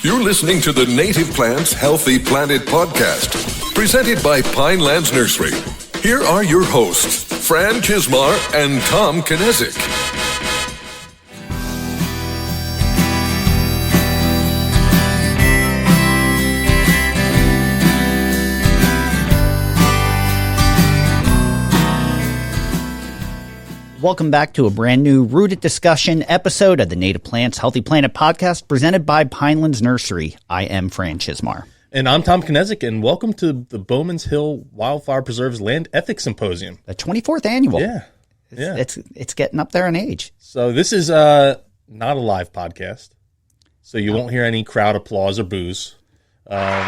You're listening to the Native Plants Healthy Planet podcast, presented by Pinelands Nursery. Here are your hosts, Fran Chismar and Tom Kinezic. Welcome back to a brand new Rooted Discussion episode of the Native Plants Healthy Planet podcast presented by Pinelands Nursery. I am Fran Chismar. And I'm Tom Kinezic, and welcome to the Bowman's Hill Wildflower Preserve's Land Ethics Symposium. The 24th annual. Yeah. It's getting up there in age. So this is not a live podcast, so you won't hear any crowd applause or boos. Fran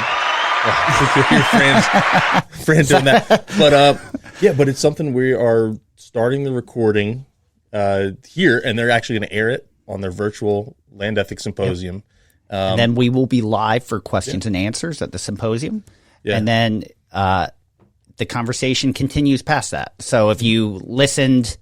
doing that. But it's something we are starting the recording here, and they're actually going to air it on their virtual Land Ethics Symposium. Yep. And then we will be live for questions and answers at the symposium. Yeah. And then the conversation continues past that. So if you listened,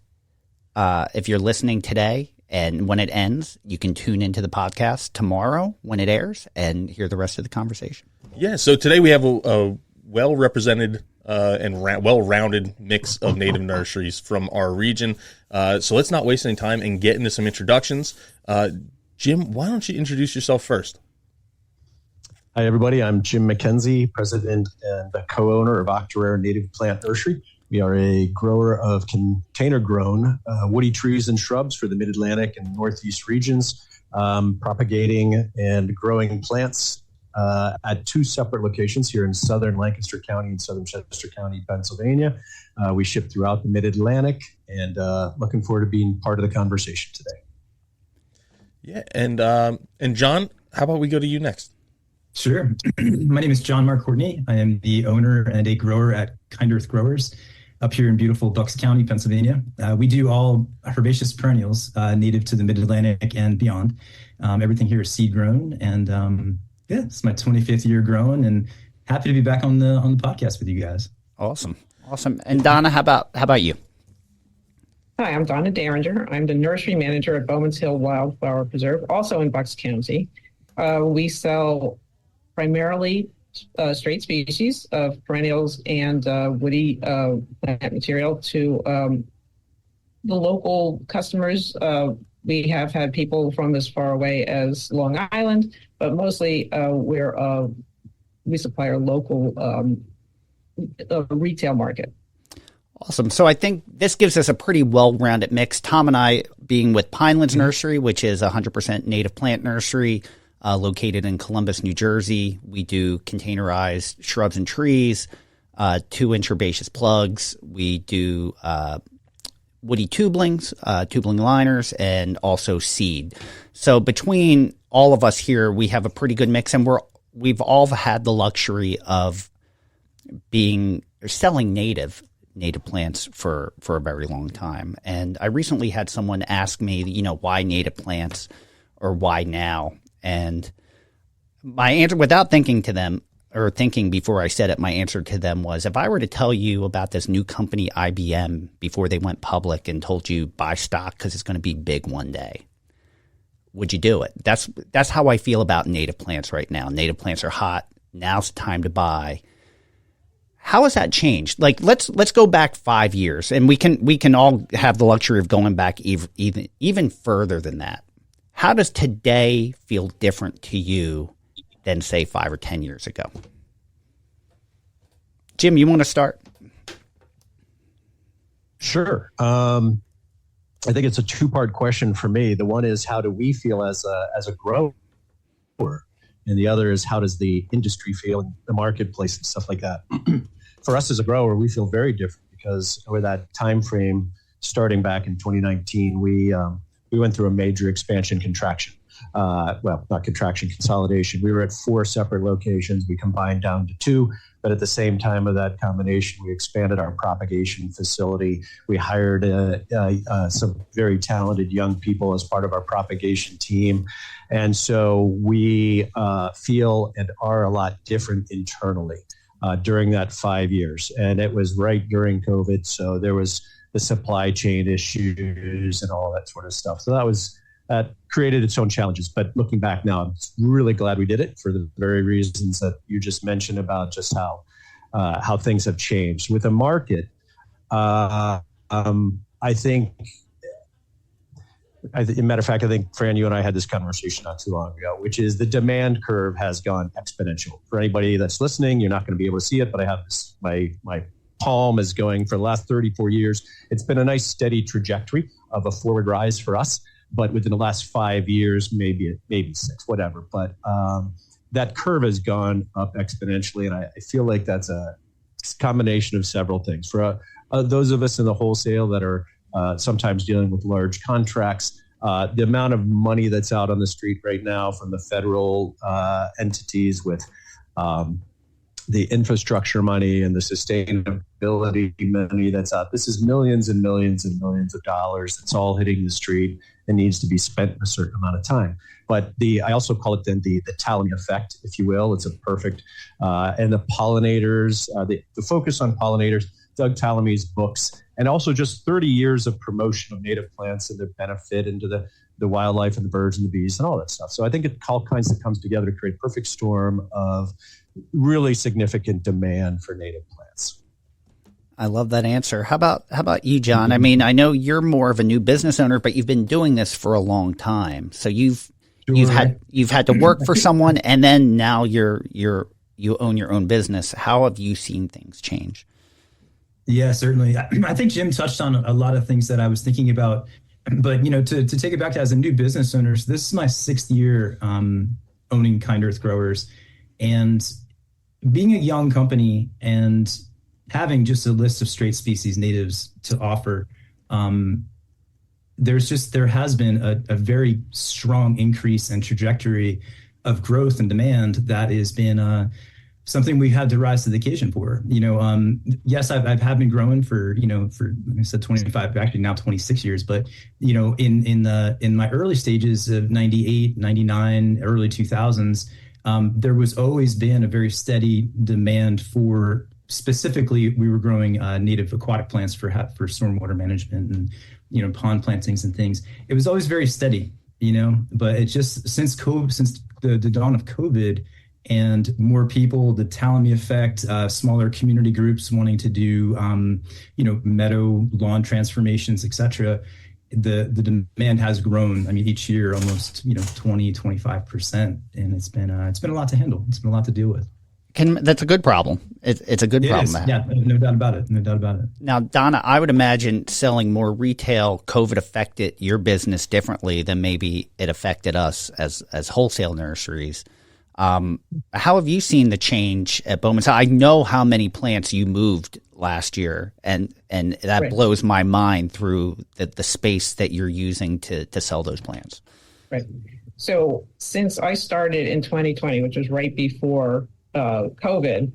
if you're listening today and when it ends, you can tune into the podcast tomorrow when it airs and hear the rest of the conversation. Yeah. So today we have a well-represented and well-rounded mix of native nurseries from our region. So let's not waste any time and get into some introductions. Jim, why don't you introduce yourself first? Hi, everybody. I'm Jim McKenzie, president and the co-owner of Octorara Native Plant Nursery. We are a grower of container-grown woody trees and shrubs for the Mid-Atlantic and Northeast regions, propagating and growing plants at two separate locations here in southern Lancaster County and southern Chester County, Pennsylvania. We ship throughout the Mid-Atlantic, and looking forward to being part of the conversation today. Yeah, and John, how about we go to you next? Sure. My name is John Mark Courtney. I am the owner and a grower at Kind Earth Growers up here in beautiful Bucks County, Pennsylvania. We do all herbaceous perennials native to the Mid-Atlantic and beyond. Everything here is seed grown, and it's my 25th year growing, and happy to be back on the podcast with you guys. Awesome. And Donna, how about you? Hi, I'm Donna Derringer. I'm the nursery manager at Bowman's Hill Wildflower Preserve, also in Bucks County. We sell primarily straight species of perennials and woody plant material to the local customers. We have had people from as far away as Long Island, but mostly we supply our local retail market. Awesome. So I think this gives us a pretty well-rounded mix. Tom and I being with Pinelands Nursery, which is a 100% native plant nursery located in Columbus, New Jersey. We do containerized shrubs and trees, 2-inch herbaceous plugs. We do woody tubulings, tubuling liners, and also seed. So between all of us here, we have a pretty good mix, and we've all had the luxury of selling native plants for a very long time. And I recently had someone ask me, why native plants or why now? And my answer, without thinking to them or thinking before I said it, my answer to them was, if I were to tell you about this new company, IBM, before they went public and told you buy stock because it's going to be big one day, would you do it? That's how I feel about native plants right now. Native plants are hot. Now's the time to buy. How has that changed? Like, let's go back 5 years, and we can all have the luxury of going back even further than that. How does today feel different to you than, say, 5 or 10 years ago? Jim, you want to start? Sure. I think it's a two-part question for me. The one is, how do we feel as a grower? And the other is, how does the industry feel in the marketplace and stuff like that? For us as a grower, we feel very different because over that time frame, starting back in 2019, we went through a major expansion contraction. Not contraction, consolidation. We were at 4 separate locations. We combined down to 2, but at the same time of that combination, we expanded our propagation facility. We hired some very talented young people as part of our propagation team. And so we feel and are a lot different internally during that 5 years. And it was right during COVID, so there was the supply chain issues and all that sort of stuff. So that was that created its own challenges. But looking back now, I'm really glad we did it for the very reasons that you just mentioned about just how things have changed with the market. I think, as a matter of fact, I think, Fran, you and I had this conversation not too long ago, which is the demand curve has gone exponential. For anybody that's listening, you're not going to be able to see it, but I have this, my palm is going for the last 34 years. It's been a nice steady trajectory of a forward rise for us, but within the last 5 years, maybe 6, whatever. But that curve has gone up exponentially, and I feel like that's a combination of several things. For those of us in the wholesale that are sometimes dealing with large contracts, the amount of money that's out on the street right now from the federal entities with the infrastructure money and the sustainability money that's out. This is millions and millions and millions of dollars that's all hitting the street and needs to be spent in a certain amount of time. But I also call it then the Tallamy effect, if you will. It's a perfect, and the pollinators, the focus on pollinators, Doug Tallamy's books, and also just 30 years of promotion of native plants and their benefit into the wildlife and the birds and the bees and all that stuff. So I think it all kinds of comes together to create a perfect storm of really significant demand for native plants. I love that answer. How about you, John? I mean, I know you're more of a new business owner, but you've been doing this for a long time. So you've had to work for someone, and then now you own your own business. How have you seen things change? Yeah, certainly. I think Jim touched on a lot of things that I was thinking about. But, to take it back to as a new business owner, so this is my 6th year owning Kind Earth Growers. And being a young company and having just a list of straight species natives to offer, there has been a very strong increase and trajectory of growth and demand that has been something we had to rise to the occasion for. Yes, I've been growing for like I said, 25, actually now 26 years. But in my early stages of 98, 99, early 2000s, there was always been a very steady demand for, specifically, we were growing native aquatic plants for stormwater management and pond plantings and things. It was always very steady, but it just since the dawn of COVID. And more people, the Tallamy effect, smaller community groups wanting to do, meadow lawn transformations, et cetera. The demand has grown. I mean, each year almost 20-25%, and it's been a lot to handle. It's been a lot to deal with. That's a good problem. It's a good problem. Yeah, no doubt about it. Now, Donna, I would imagine selling more retail COVID affected your business differently than maybe it affected us as wholesale nurseries. How have you seen the change at Bowman's Hill? I know how many plants you moved last year, and that right. blows my mind through the space that you're using to sell those plants. Right. So since I started in 2020, which was right before COVID,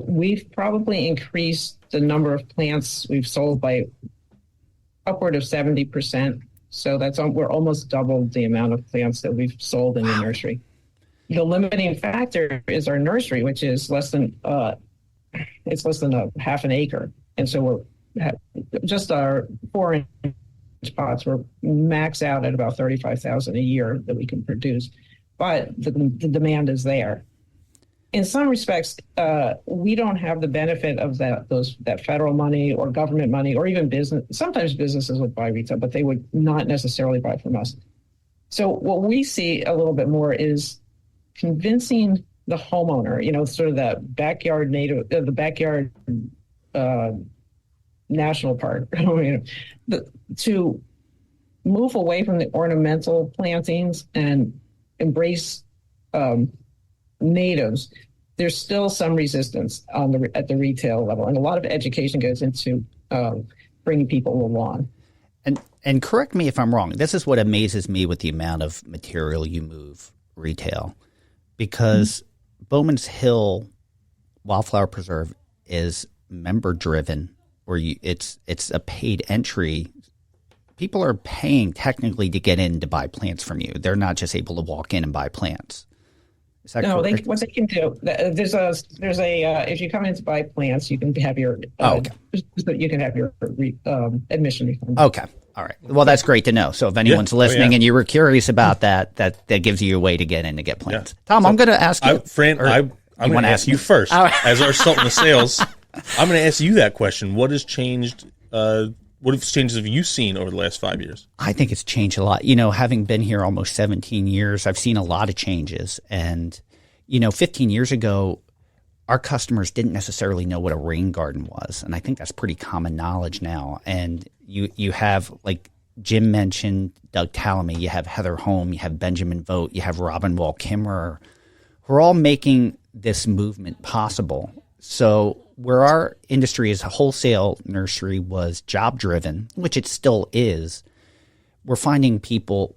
we've probably increased the number of plants we've sold by upward of 70%. So we're almost doubled the amount of plants that we've sold in the nursery. The limiting factor is our nursery, which is less than a half an acre, and so we're just our 4-inch pots. We're max out at about 35,000 a year that we can produce, but the demand is there. In some respects, we don't have the benefit of that federal money or government money or even business. Sometimes businesses would buy retail, but they would not necessarily buy from us. So what we see a little bit more is convincing the homeowner, sort of that backyard native, the backyard national park, to move away from the ornamental plantings and embrace natives. There's still some resistance at the retail level, and a lot of education goes into bringing people along. And correct me if I'm wrong. This is what amazes me with the amount of material you move retail. Because Bowman's Hill Wildflower Preserve is member driven, or it's a paid entry. People are paying technically to get in to buy plants from you. They're not just able to walk in and buy plants. Is that correct? What they can do, there's a if you come in to buy plants, you can have your you can have your admission refunded. Okay. All All right. Well, that's great to know. So if anyone's listening and you were curious about that gives you a way to get in to get plants. Yeah. Tom, I'm going to ask you. Fran, I'm going to ask you first. As our consultant of sales, I'm going to ask you that question. What has changed? What changes have you seen over the last 5 years? I think it's changed a lot. Having been here almost 17 years, I've seen a lot of changes. And, 15 years ago, our customers didn't necessarily know what a rain garden was. And I think that's pretty common knowledge now. And you have, like Jim mentioned, Doug Tallamy, you have Heather Holm, you have Benjamin Vogt, you have Robin Wall Kimmerer, who are all making this movement possible. So where our industry as a wholesale nursery was job driven, which it still is, we're finding people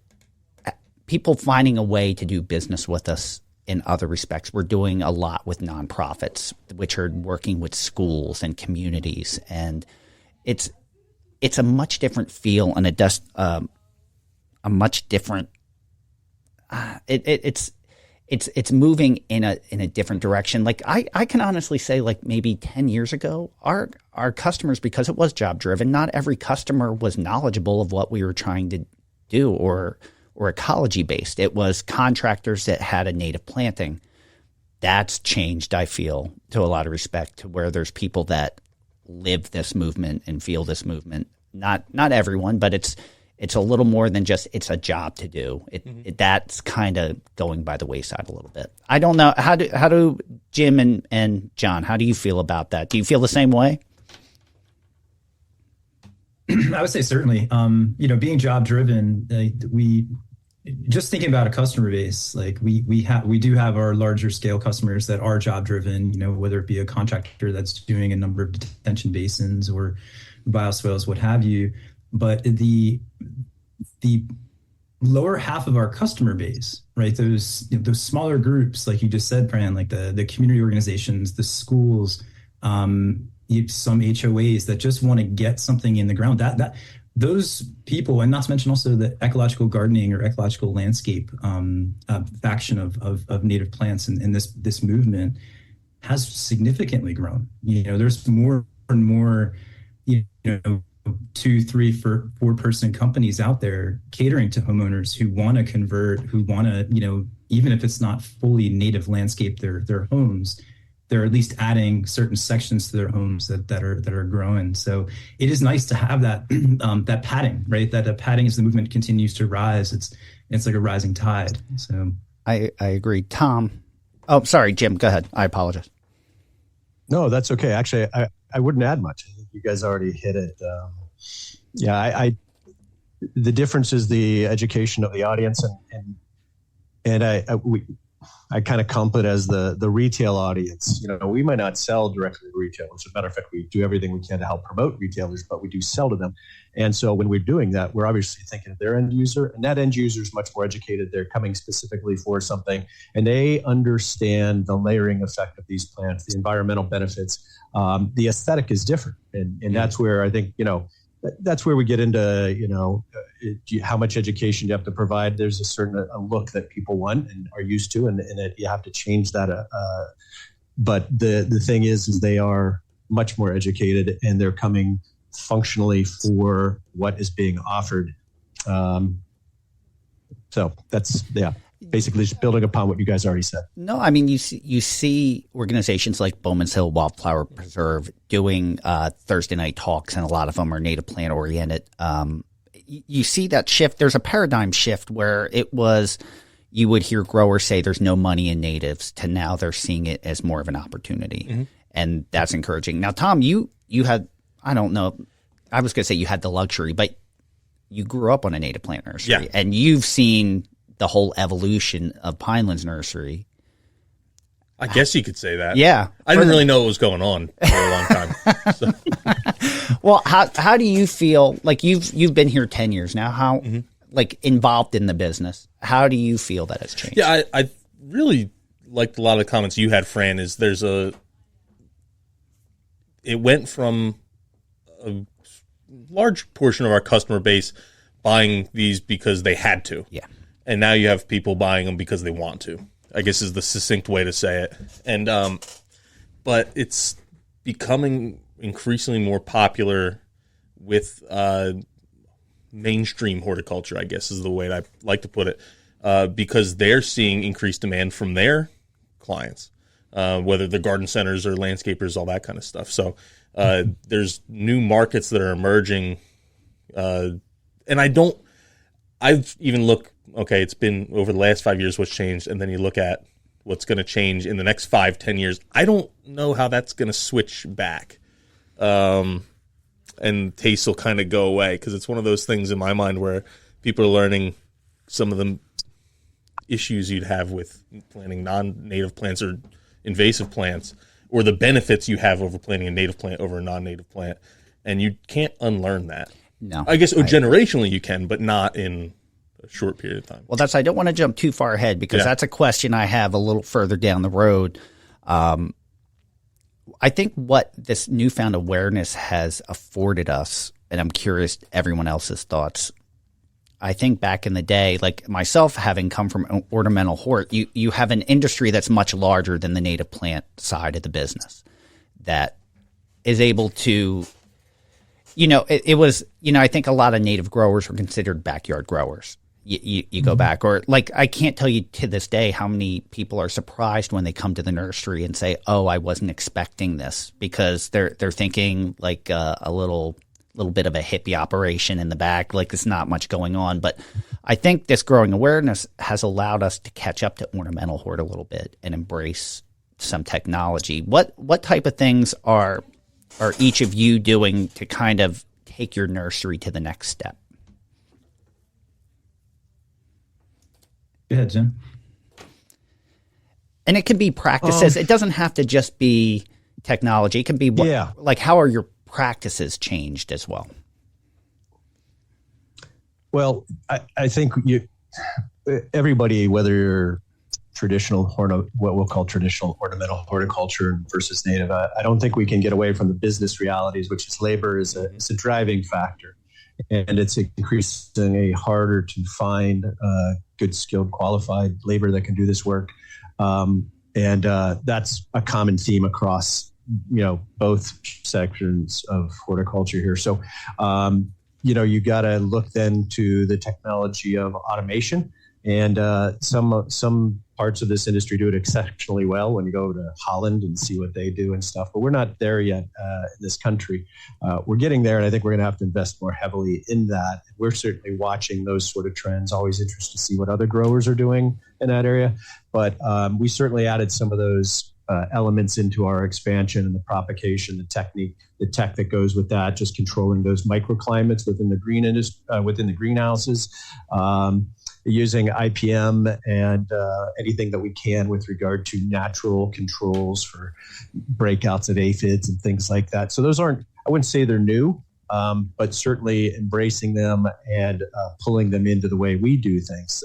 finding a way to do business with us in other respects. We're doing a lot with nonprofits, which are working with schools and communities, and it's a much different feel and a much different. It's moving in a different direction. Like I can honestly say, like maybe 10 years ago, our customers, because it was job driven, not every customer was knowledgeable of what we were trying to do or ecology based. It was contractors that had a native planting. That's changed, I feel, to a lot of respect, to where there's people that live this movement and feel this movement. Not everyone, but it's a little more than just it's a job to do. That's kind of going by the wayside a little bit. I don't know. How do Jim and John, how do you feel about that? Do you feel the same way? I would say certainly. Being job driven, we just thinking about a customer base, like we do have our larger scale customers that are job driven, whether it be a contractor that's doing a number of detention basins or bioswales, what have you. But the lower half of our customer base, right? Those smaller groups, like you just said, Fran, like the community organizations, the schools, some HOAs that just want to get something in the ground. That those people, and not to mention also the ecological gardening or ecological landscape faction of native plants, and this movement has significantly grown. There's more and more, 2, 3, 4 person companies out there catering to homeowners who want to convert, who want to, even if it's not fully native landscape their homes, they're at least adding certain sections to their homes that are growing. So it is nice to have that that padding, right? That padding as the movement continues to rise. It's like a rising tide. So I agree. Tom, oh sorry, Jim, go ahead. I apologize. No, that's okay. Actually, I wouldn't add much. I think you guys already hit it. The difference is the education of the audience, and I kind of comp it as the retail audience. We might not sell directly to retailers. As a matter of fact, we do everything we can to help promote retailers, but we do sell to them. And so when we're doing that, we're obviously thinking of their end user, and that end user is much more educated. They're coming specifically for something, and they understand the layering effect of these plants, the environmental benefits. The aesthetic is different, and that's where I think, that's where we get into, how much education you have to provide. There's a certain look that people want and are used to, and you have to change that. But the thing is they are much more educated, and they're coming functionally for what is being offered. So that's, basically just building upon what you guys already said. No, I mean, you see organizations like Bowman's Hill Wildflower Preserve doing Thursday night talks, and a lot of them are native plant oriented. You see that shift. There's a paradigm shift where it was, you would hear growers say there's no money in natives, to now they're seeing it as more of an opportunity. And that's encouraging. Now, Tom, you had, I don't know, I was going to say you had the luxury, but you grew up on a native plant nursery, and you've seen the whole evolution of Pinelands Nursery. I guess you could say that. Yeah. I didn't really know what was going on for a long time. So. Well, how do you feel, like you've been here 10 years now, how like involved in the business? How do you feel that has changed? Yeah, I really liked a lot of the comments you had, Fran, is it went from a large portion of our customer base buying these because they had to. Yeah. And now you have people buying them because they want to, I guess is the succinct way to say it. And but it's becoming increasingly more popular with mainstream horticulture, I guess is the way I like to put it, because they're seeing increased demand from their clients, whether they're garden centers or landscapers, all that kind of stuff. So there's new markets that are emerging, and I've even looked, okay, it's been over the last 5 years what's changed, and then you look at what's going to change in the next 5-10 years. I don't know how that's going to switch back. And taste will kind of go away, because it's one of those things in my mind where people are learning some of the issues you'd have with planting non-native plants or invasive plants, or the benefits you have over planting a native plant over a non-native plant. And you can't unlearn that. No. I guess generationally you can, but not in a short period of time. Well, I don't want to jump too far ahead, because that's a question I have a little further down the road. I think what this newfound awareness has afforded us, and I'm curious everyone else's thoughts. I think back in the day, like myself, having come from ornamental hort, you have an industry that's much larger than the native plant side of the business that is able to, it was, I think a lot of native growers were considered backyard growers. You go back, or like, I can't tell you to this day how many people are surprised when they come to the nursery and say, "Oh, I wasn't expecting this," because they're thinking like a little bit of a hippie operation in the back, like there's not much going on. But I think this growing awareness has allowed us to catch up to ornamental hort a little bit and embrace some technology. What type of things are each of you doing to kind of take your nursery to the next step? Go ahead, Jim. And it can be practices. It doesn't have to just be technology. It can be like, how are your practices changed as well? Well, I think everybody, whether you're traditional what we'll call traditional ornamental horticulture versus native, I don't think we can get away from the business realities, which is labor is a driving factor. And it's increasingly harder to find good, skilled, qualified labor that can do this work. And that's a common theme across, both sections of horticulture here. So, you got to look then to the technology of automation. And some parts of this industry do it exceptionally well when you go to Holland and see what they do and stuff. But we're not there yet in this country. We're getting there, and I think we're going to have to invest more heavily in that. We're certainly watching those sort of trends, always interested to see what other growers are doing in that area. But we certainly added some of those elements into our expansion and the propagation, the technique, the tech that goes with that, just controlling those microclimates within the within the greenhouses. Using IPM and anything that we can with regard to natural controls for breakouts of aphids and things like that. So those aren't, I wouldn't say they're new, but certainly embracing them and pulling them into the way we do things.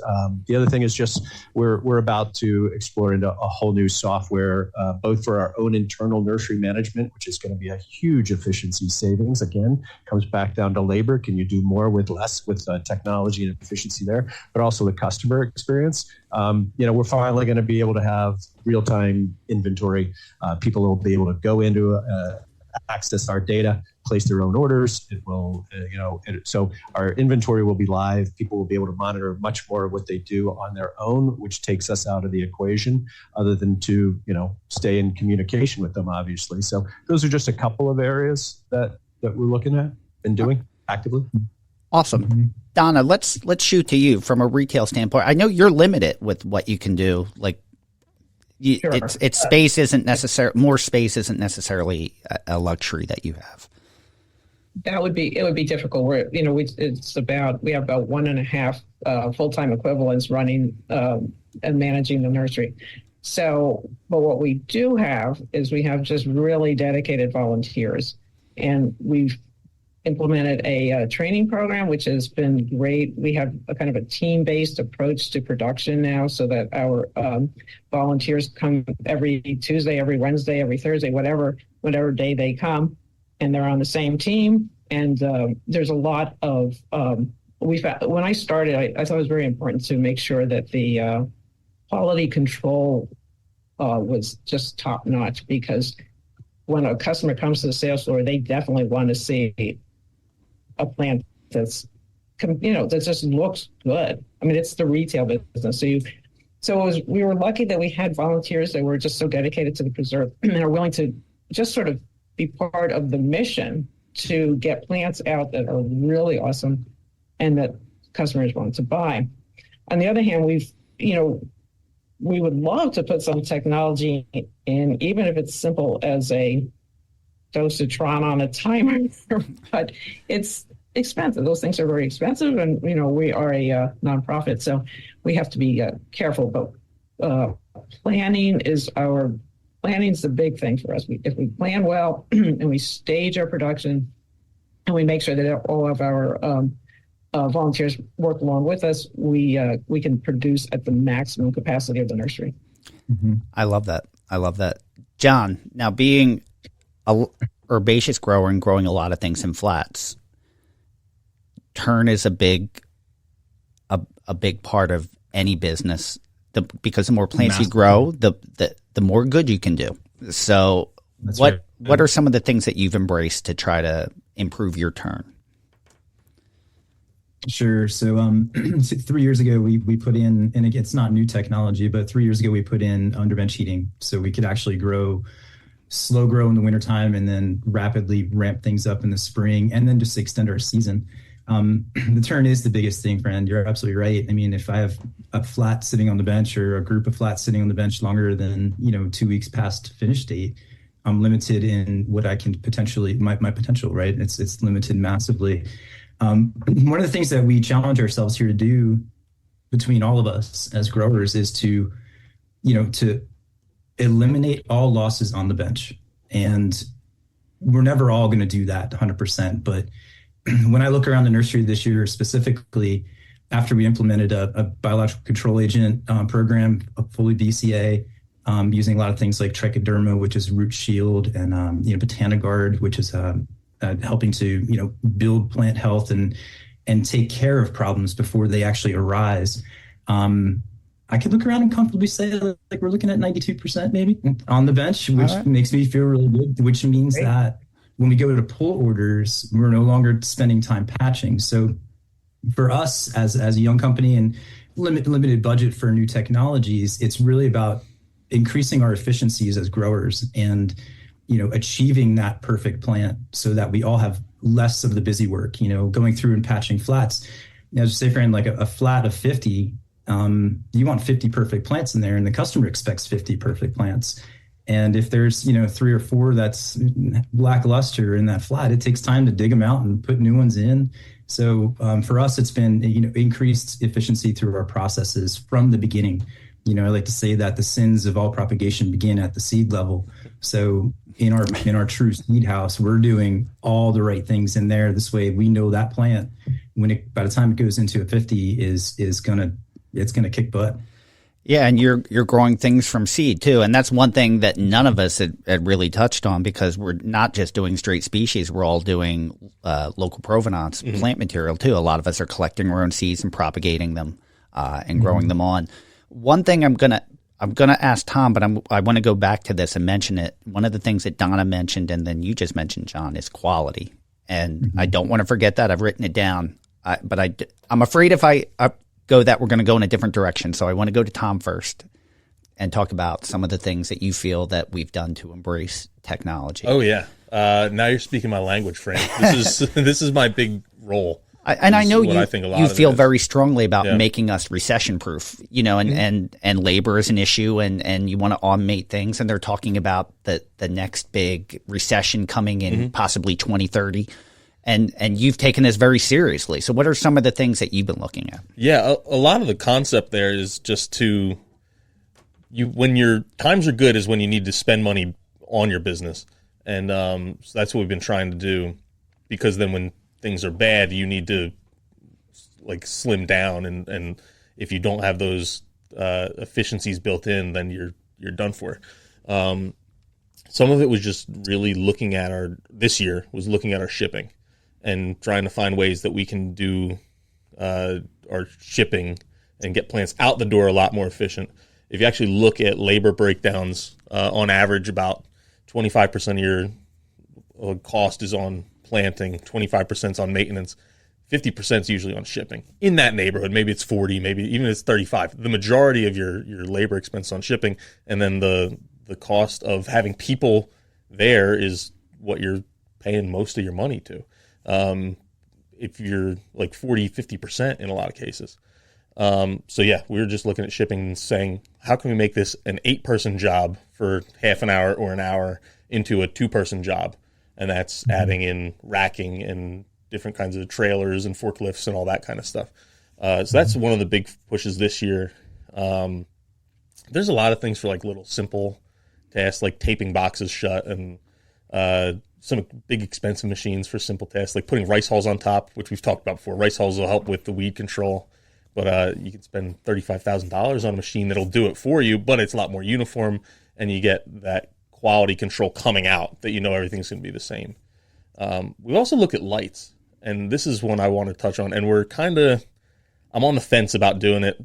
The other thing is just we're about to explore into a whole new software, both for our own internal nursery management, which is going to be a huge efficiency savings. Again, comes back down to labor. Can you do more with less with technology and efficiency there? But also the customer experience. We're finally going to be able to have real-time inventory. People will be able to go into access our data, place their own orders. It will, so our inventory will be live. People will be able to monitor much more of what they do on their own, which takes us out of the equation other than to, stay in communication with them, obviously. So those are just a couple of areas that we're looking at and doing actively. Awesome. Mm-hmm. Donna, let's shoot to you from a retail standpoint. I know you're limited with what you can do. Like, Sure. It's space isn't necessary. More space isn't necessarily a luxury that you have. It would be difficult. We have about 1.5 full-time equivalents running and managing the nursery. So, but what we do have is we have just really dedicated volunteers, and we've implemented a training program, which has been great. We have a kind of a team-based approach to production now, so that our volunteers come every Tuesday, every Wednesday, every Thursday, whatever day they come, and they're on the same team. And there's a lot of when I started, I thought it was very important to make sure that the quality control was just top notch, because when a customer comes to the sales floor, they definitely want to see a plant that's that just looks good. I mean, it's the retail business. We were lucky that we had volunteers that were just so dedicated to the preserve and are willing to just sort of be part of the mission to get plants out that are really awesome and that customers want to buy. On the other hand, we would love to put some technology in, even if it's simple as a dosatron on a timer, but it's expensive. Those things are very expensive, and we are a nonprofit, so we have to be careful. But planning is the big thing for us. If we plan well and we stage our production, and we make sure that all of our volunteers work along with us, we can produce at the maximum capacity of the nursery. Mm-hmm. I love that. John, now being a herbaceous grower and growing a lot of things in flats, turn is a big part of any business. Because the more plants you grow, the more good you can do. So what are some of the things that you've embraced to try to improve your turn? Sure. So 3 years ago, we put in, and again, it's not new technology, but 3 years ago, we put in underbench heating. So we could actually slow grow in the wintertime and then rapidly ramp things up in the spring and then just extend our season. The turn is the biggest thing, Fran. You're absolutely right. I mean, if I have a flat sitting on the bench or a group of flats sitting on the bench longer than 2 weeks past finish date, I'm limited in what I can potentially, my potential, right? It's limited massively. One of the things that we challenge ourselves here to do between all of us as growers is to eliminate all losses on the bench. And we're never all going to do that 100%. But when I look around the nursery this year, specifically after we implemented a biological control agent program, fully BCA, using a lot of things like trichoderma, which is root shield, and Botaniguard, which is helping to build plant health and take care of problems before they actually arise. I could look around and comfortably say like we're looking at 92% maybe on the bench, which makes me feel really good, which means that when we go to pull orders, we're no longer spending time patching. So for us as a young company and limited budget for new technologies, it's really about increasing our efficiencies as growers and achieving that perfect plant so that we all have less of the busy work, going through and patching flats. Just say, Fran, like a flat of 50, you want 50 perfect plants in there, and the customer expects 50 perfect plants. And if there's 3 or 4 that's lackluster in that flat, it takes time to dig them out and put new ones in. So for us, it's been increased efficiency through our processes from the beginning. I like to say that the sins of all propagation begin at the seed level. So in our true seed house, we're doing all the right things in there. This way, we know that plant by the time it goes into a 50 it's gonna kick butt. Yeah, and you're growing things from seed too, and that's one thing that none of us had really touched on, because we're not just doing straight species; we're all doing local provenance plant material too. A lot of us are collecting our own seeds and propagating them and growing them on. One thing I'm gonna ask Tom, but I want to go back to this and mention it. One of the things that Donna mentioned, and then you just mentioned, John, is quality, and I don't want to forget that. I've written it down, but I'm afraid if I go that we're going to go in a different direction. So I want to go to Tom first and talk about some of the things that you feel that we've done to embrace technology. Oh yeah, now you're speaking my language, Fran. This is my big role. I know you feel very strongly about Yeah. making us recession proof, and labor is an issue, and you want to automate things, and they're talking about the next big recession coming in possibly 2030. And you've taken this very seriously. So what are some of the things that you've been looking at? Yeah, a lot of the concept there is just when your times are good is when you need to spend money on your business. And so that's what we've been trying to do, because then when things are bad, you need to like slim down. And if you don't have those efficiencies built in, then you're done for. Some of it was just really looking at our shipping and trying to find ways that we can do our shipping and get plants out the door a lot more efficient. If you actually look at labor breakdowns, on average, about 25% of your cost is on planting, 25% is on maintenance, 50% is usually on shipping in that neighborhood. Maybe it's 40, maybe even it's 35. The majority of your labor expense on shipping, and then the cost of having people there is what you're paying most of your money to. If you're like 40, 50% in a lot of cases. So yeah, we were just looking at shipping and saying, how can we make this an 8-person job for half an hour or an hour into a 2-person job? And that's adding in racking and different kinds of trailers and forklifts and all that kind of stuff. So that's one of the big pushes this year. There's a lot of things for like little simple tasks, like taping boxes shut, and some big expensive machines for simple tasks, like putting rice hulls on top, which we've talked about before. Rice hulls will help with the weed control, but you can spend $35,000 on a machine that'll do it for you, but it's a lot more uniform, and you get that quality control coming out that you know everything's going to be the same. We also look at lights, and this is one I want to touch on, and I'm on the fence about doing it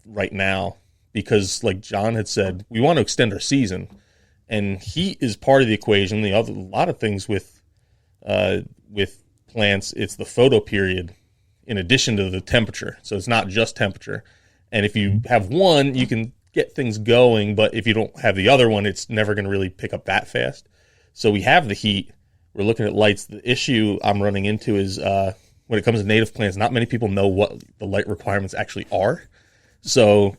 right now because, like John had said, we want to extend our season, and heat is part of the equation. A lot of things with plants, it's the photo period in addition to the temperature, so it's not just temperature. And if you have one, you can get things going, but if you don't have the other one, it's never going to really pick up that fast. So we have the heat. We're looking at lights. The issue I'm running into is when it comes to native plants, not many people know what the light requirements actually are. So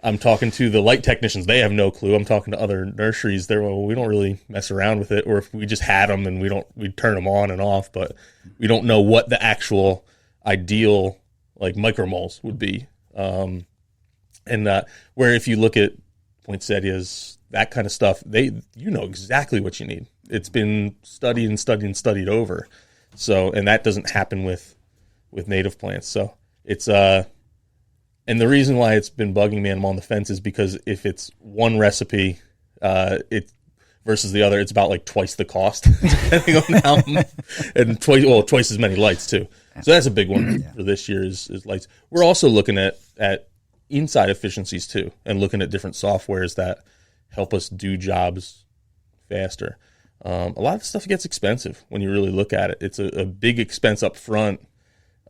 I'm talking to the light technicians. They have no clue. I'm talking to other nurseries. They're, well, we don't really mess around with it. Or if we just had them and we turn them on and off, but we don't know what the actual ideal like micromoles would be. Where if you look at poinsettias, that kind of stuff, you know exactly what you need. It's been studied and studied and studied over. So, and that doesn't happen with native plants. So it's, and the reason why it's been bugging me and I'm on the fence is because if it's one recipe, it versus the other, it's about like twice the cost, depending on how, and twice as many lights too. So that's a big one for this year is lights. We're also looking at inside efficiencies too, and looking at different softwares that help us do jobs faster. A lot of stuff gets expensive when you really look at it. It's a big expense up front,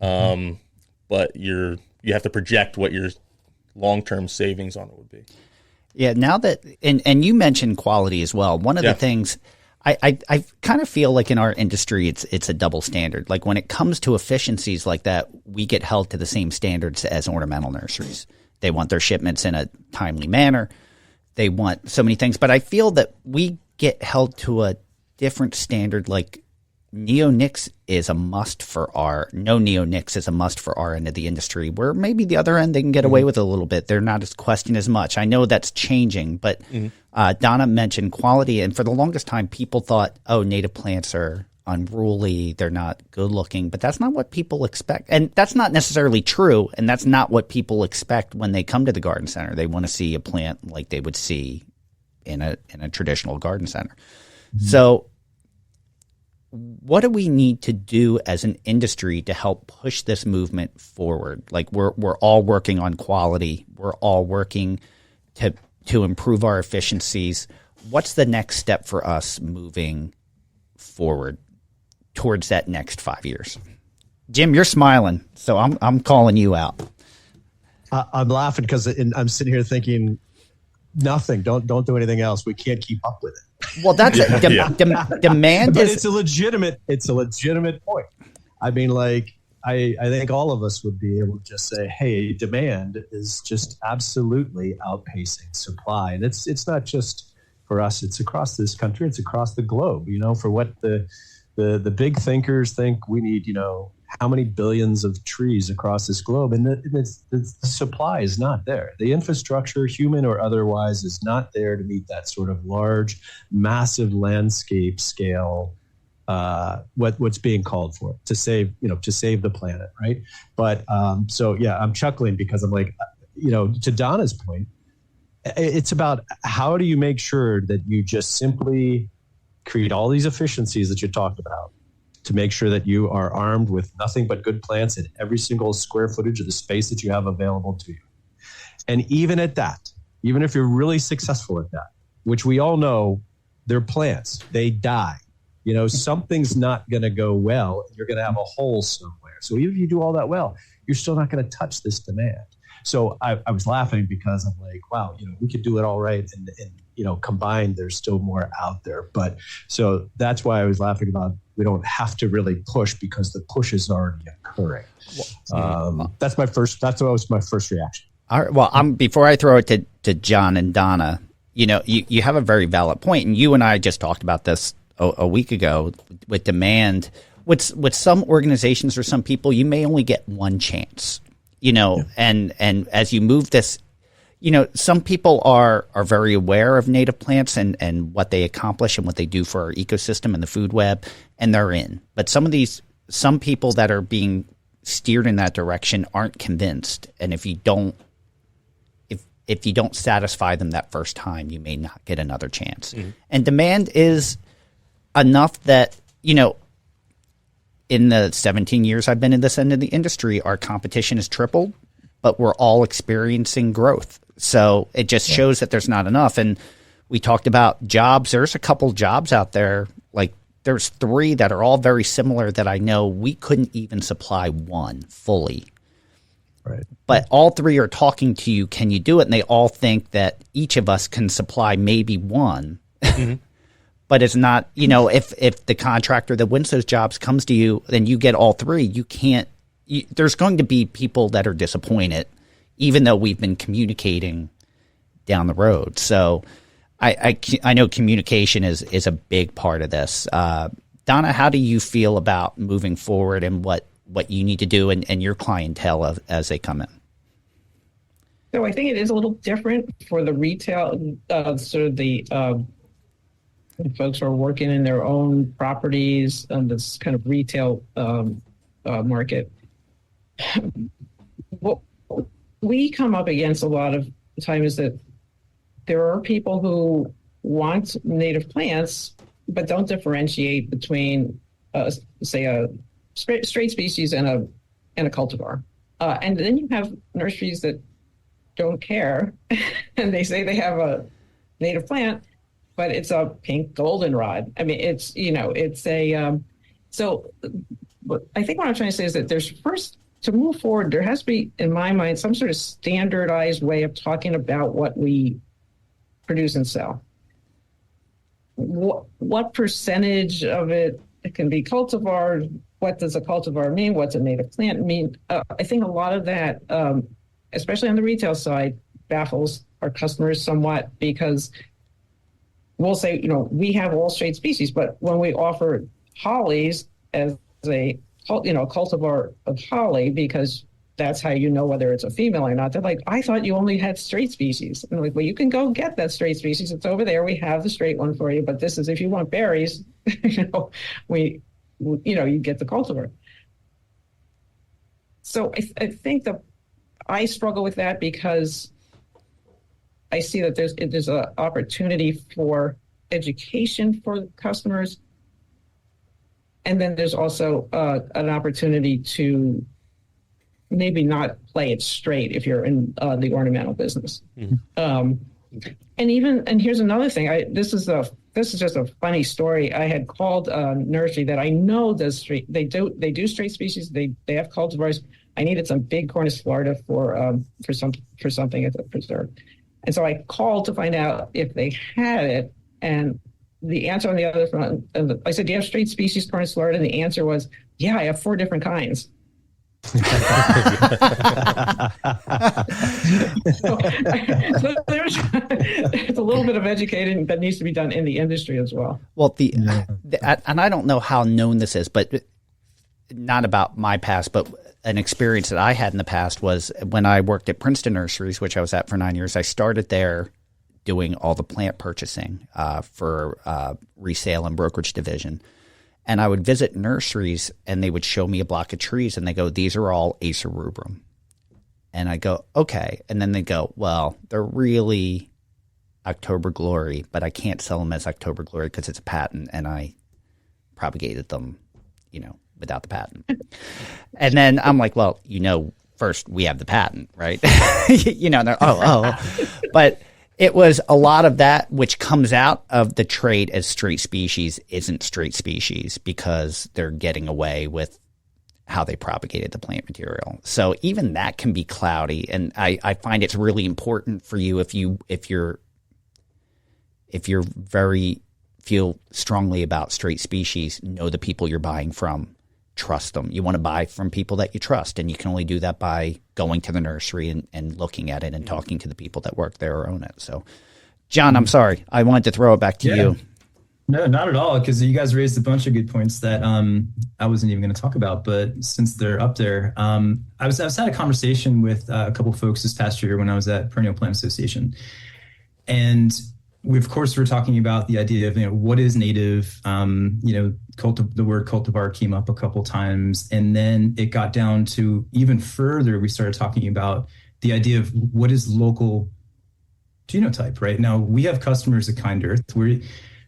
but you have to project what your long-term savings on it would be. Yeah, now that and you mentioned quality as well. One of the things I kind of feel like in our industry it's a double standard. Like when it comes to efficiencies like that, we get held to the same standards as ornamental nurseries. They want their shipments in a timely manner. They want so many things, but I feel that we get held to a different standard. Like neonics is a must for no neonics is a must for our end of the industry, where maybe the other end they can get away with a little bit. They're not as questioned as much. I know that's changing, but Donna mentioned quality, and for the longest time people thought, oh, native plants are unruly, they're not good looking, but that's not what people expect. And that's not necessarily true, and that's not what people expect when they come to the garden center. They want to see a plant like they would see in a traditional garden center. So what do we need to do as an industry to help push this movement forward? Like we're all working on quality. We're all working to improve our efficiencies. What's the next step for us moving forward towards that next 5 years? Jim, you're smiling, so I'm calling you out. I'm laughing because I'm sitting here thinking, nothing. Don't do anything else. We can't keep up with it. Well, that's demand. But it's a legitimate point. I mean, like I think all of us would be able to just say, hey, demand is just absolutely outpacing supply, and it's not just for us. It's across this country. It's across the globe. You know, for what the big thinkers think we need. You know, how many billions of trees across this globe, and the supply is not there. The infrastructure, human or otherwise, is not there to meet that sort of large, massive landscape scale. What's being called for to save the planet, right? But so yeah, I'm chuckling because I'm like, to Donna's point, it's about how do you make sure that you just simply create all these efficiencies that you're talking about, to make sure that you are armed with nothing but good plants in every single square footage of the space that you have available to you. And even at that, even if you're really successful at that, which we all know, they're plants, they die. Something's not going to go well. You're going to have a hole somewhere. multiplier. So even if you do all that well, you're still not going to touch this demand. So I was laughing because I'm like, wow, we could do it all right. And combined, there's still more out there. But so that's why I was laughing about we don't have to really push because the push is already occurring. That was my first reaction. All right, well, before I throw it to John and Donna, you have a very valid point, and you and I just talked about this a week ago with demand. With some organizations or some people, you may only get one chance, and as you move this, some people are very aware of native plants and what they accomplish and what they do for our ecosystem and the food web, and they're in. But some people that are being steered in that direction aren't convinced, and if you don't satisfy them that first time, you may not get another chance. Mm-hmm. And demand is enough that, in the 17 years I've been in this end of the industry, our competition has tripled, but we're all experiencing growth. So it just shows that there's not enough. And we talked about jobs. There's a couple jobs out there, like there's 3 that are all very similar that I know we couldn't even supply one fully. Right. But all 3 are talking to you, can you do it? And they all think that each of us can supply maybe one. Mm-hmm. But it's not, if the contractor that wins those jobs comes to you, then you get all 3. You can't, there's going to be people that are disappointed, even though we've been communicating down the road. So I know communication is a big part of this. Donna, how do you feel about moving forward and what you need to do and your clientele as they come in? So I think it is a little different for the retail, sort of the folks who are working in their own properties and this kind of retail market. What we come up against a lot of the time is that there are people who want native plants but don't differentiate between, say, a straight species and a cultivar. And then you have nurseries that don't care and they say they have a native plant, but it's a pink goldenrod. I mean, it's a, so I think what I'm trying to say is that there's first, to move forward, there has to be, in my mind, some sort of standardized way of talking about what we produce and sell. What percentage of it can be cultivar? What does a cultivar mean? What's a native plant mean? I think a lot of that, especially on the retail side, baffles our customers somewhat because we'll say, we have all straight species, but when we offer hollies as a cultivar of holly, because that's how you know whether it's a female or not, they're like, I thought you only had straight species. And I'm like, well, you can go get that straight species. It's over there. We have the straight one for you, but this is if you want berries, you get the cultivar. So I think that I struggle with that because I see that there's an opportunity for education for customers. And then there's also an opportunity to maybe not play it straight if you're in the ornamental business. Mm-hmm. And here's another thing. This is just a funny story. I had called a nursery that I know does straight. They do straight species. They have cultivars. I needed some big Cornus Florida for something at the preserve, and so I called to find out if they had it. And the answer on the other front, I said, "Do you have straight species Cornus Florida?" And the answer was, "Yeah, I have 4 different kinds." So there's a little bit of educating that needs to be done in the industry as well. Well, and I don't know how known this is, but not about my past, but an experience that I had in the past was when I worked at Princeton Nurseries, which I was at for 9 years. I started there doing all the plant purchasing for resale and brokerage division. And I would visit nurseries, and they would show me a block of trees, and they go, "These are all Acer rubrum." And I go, "Okay." And then they go, "Well, they're really October Glory, but I can't sell them as October Glory because it's a patent, and I propagated them, without the patent." And then I'm like, "Well, first we have the patent, right?" And they're, but it was a lot of that which comes out of the trade as straight species isn't straight species because they're getting away with how they propagated the plant material. So even that can be cloudy. And I find it's really important for you if you're very feel strongly about straight species, know the people you're buying from, trust them. You want to buy from people that you trust, and you can only do that by going to the nursery and looking at it and talking to the people that work there or own it. So, John, I'm sorry. I wanted to throw it back to you. No, not at all, because you guys raised a bunch of good points that I wasn't even going to talk about, but since they're up there, I was had a conversation with a couple of folks this past year when I was at Perennial Plant Association, and we, of course, we're talking about the idea of what is native. The word cultivar came up a couple times, and then it got down to even further. We started talking about the idea of what is local genotype. Right now, we have customers at Kind Earth.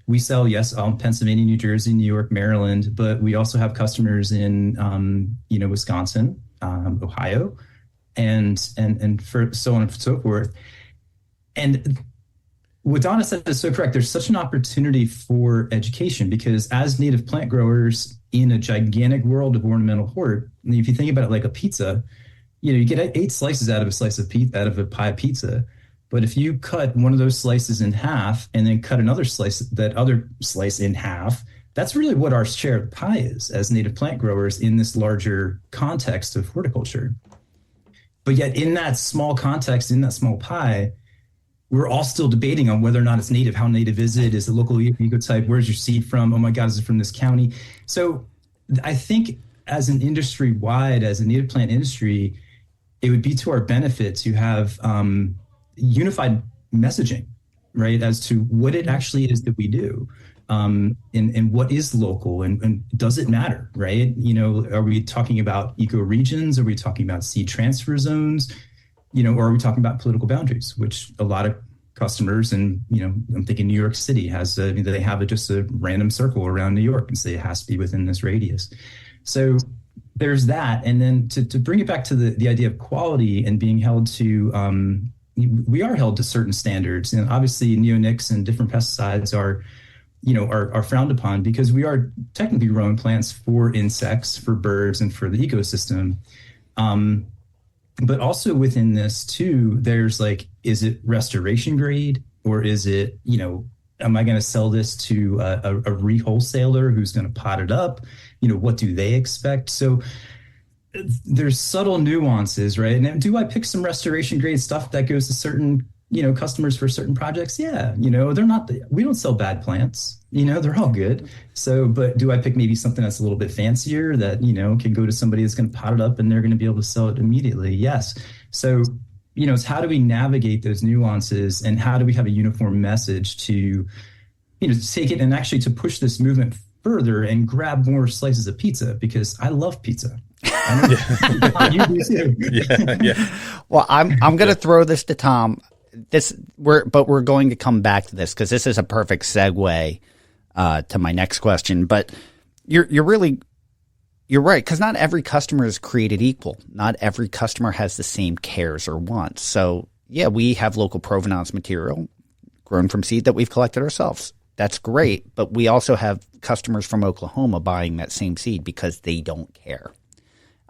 We sell, yes, Pennsylvania, New Jersey, New York, Maryland, but we also have customers in, Wisconsin, Ohio, and for so on and so forth. And what Donna said is so correct. There's such an opportunity for education because as native plant growers in a gigantic world of ornamental hort, and if you think about it like a pizza, you get 8 slices out of a pie of pizza. But if you cut one of those slices in half and then cut that other slice in half, that's really what our share of the pie is as native plant growers in this larger context of horticulture. But yet in that small context, in that small pie, we're all still debating on whether or not it's native. How native is it? Is it local ecotype? Where's your seed from? Oh my God, is it from this county? So I think as an industry-wide, as a native plant industry, it would be to our benefit to have unified messaging, right, as to what it actually is that we do, and what is local, and does it matter, right? Are we talking about ecoregions? Are we talking about seed transfer zones? Or are we talking about political boundaries, which a lot of customers, and I'm thinking New York City has they have just a random circle around New York and say it has to be within this radius. So there's that, and then to bring it back to the idea of quality and being held to we are held to certain standards, and obviously neonics and different pesticides are frowned upon because we are technically growing plants for insects, for birds, and for the ecosystem. But also within this too, there's is it restoration grade, or is it, am I going to sell this to a re-wholesaler who's going to pot it up? What do they expect? So there's subtle nuances, right? And do I pick some restoration grade stuff that goes to certain, customers for certain projects? Yeah, we don't sell bad plants, they're all good. So, but do I pick maybe something that's a little bit fancier that, can go to somebody that's going to pot it up and they're going to be able to sell it immediately? Yes. So, it's how do we navigate those nuances, and how do we have a uniform message to, take it and actually to push this movement further and grab more slices of pizza, because I love pizza. You do too. Yeah. Well, I'm going to throw this to Tom. We're going to come back to this because this is a perfect segue to my next question. But you're right, because not every customer is created equal. Not every customer has the same cares or wants. So yeah, we have local provenance material grown from seed that we've collected ourselves. That's great, but we also have customers from Oklahoma buying that same seed because they don't care.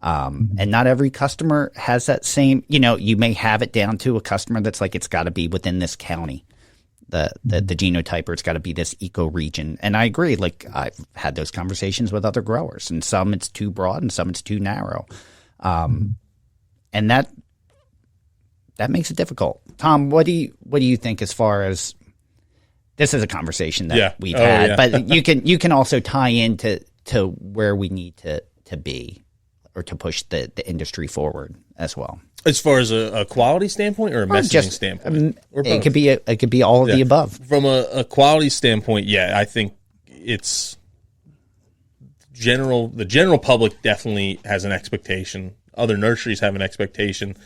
And not every customer has that same, you may have it down to a customer that's like, it's got to be within this county, the genotype, or it's got to be this ecoregion. And I agree. I've had those conversations with other growers, and some it's too broad and some it's too narrow. And that makes it difficult. Tom, what do you think as far as, this is a conversation that we've had, but you can also tie into where we need to be, or to push the industry forward as well. As far as a quality standpoint or a messaging standpoint? It could be all of the above. From a quality standpoint, I think it's the general public definitely has an expectation. Other nurseries have an expectation.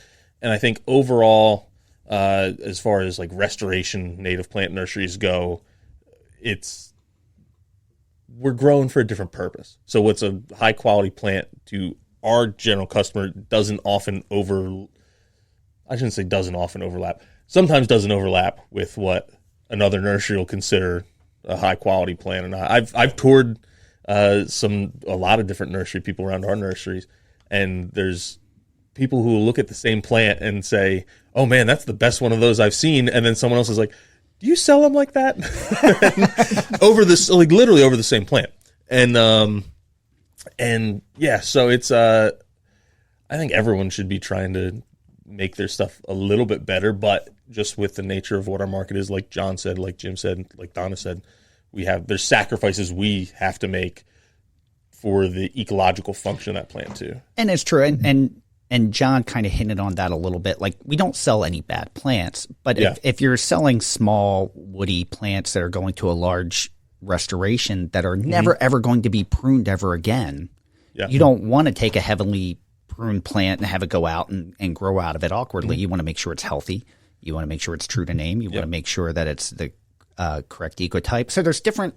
And I think overall, as far as restoration native plant nurseries go, we're growing for a different purpose. So what's a high quality plant to our general customer sometimes doesn't overlap with what another nursery will consider a high quality plant. And I've toured a lot of different nursery people around our nurseries, and there's people who will look at the same plant and say, "Oh man, that's the best one of those I've seen," and then someone else is like, "Do you sell them like that?" Over this, like literally over the same plant, and yeah, so it's I think everyone should be trying to make their stuff a little bit better, but just with the nature of what our market is, like John said, like Jim said, like Donna said, there's sacrifices we have to make for the ecological function of that plant too. And it's true. And John kind of hinted on that a little bit. Like, we don't sell any bad plants, but if you're selling small woody plants that are going to a large restoration that are never ever going to be pruned ever again, you don't want to take a heavily pruned plant and have it go out and grow out of it awkwardly. You want to make sure it's healthy. You want to make sure it's true to name. You want to make sure that it's the correct ecotype. So there's different.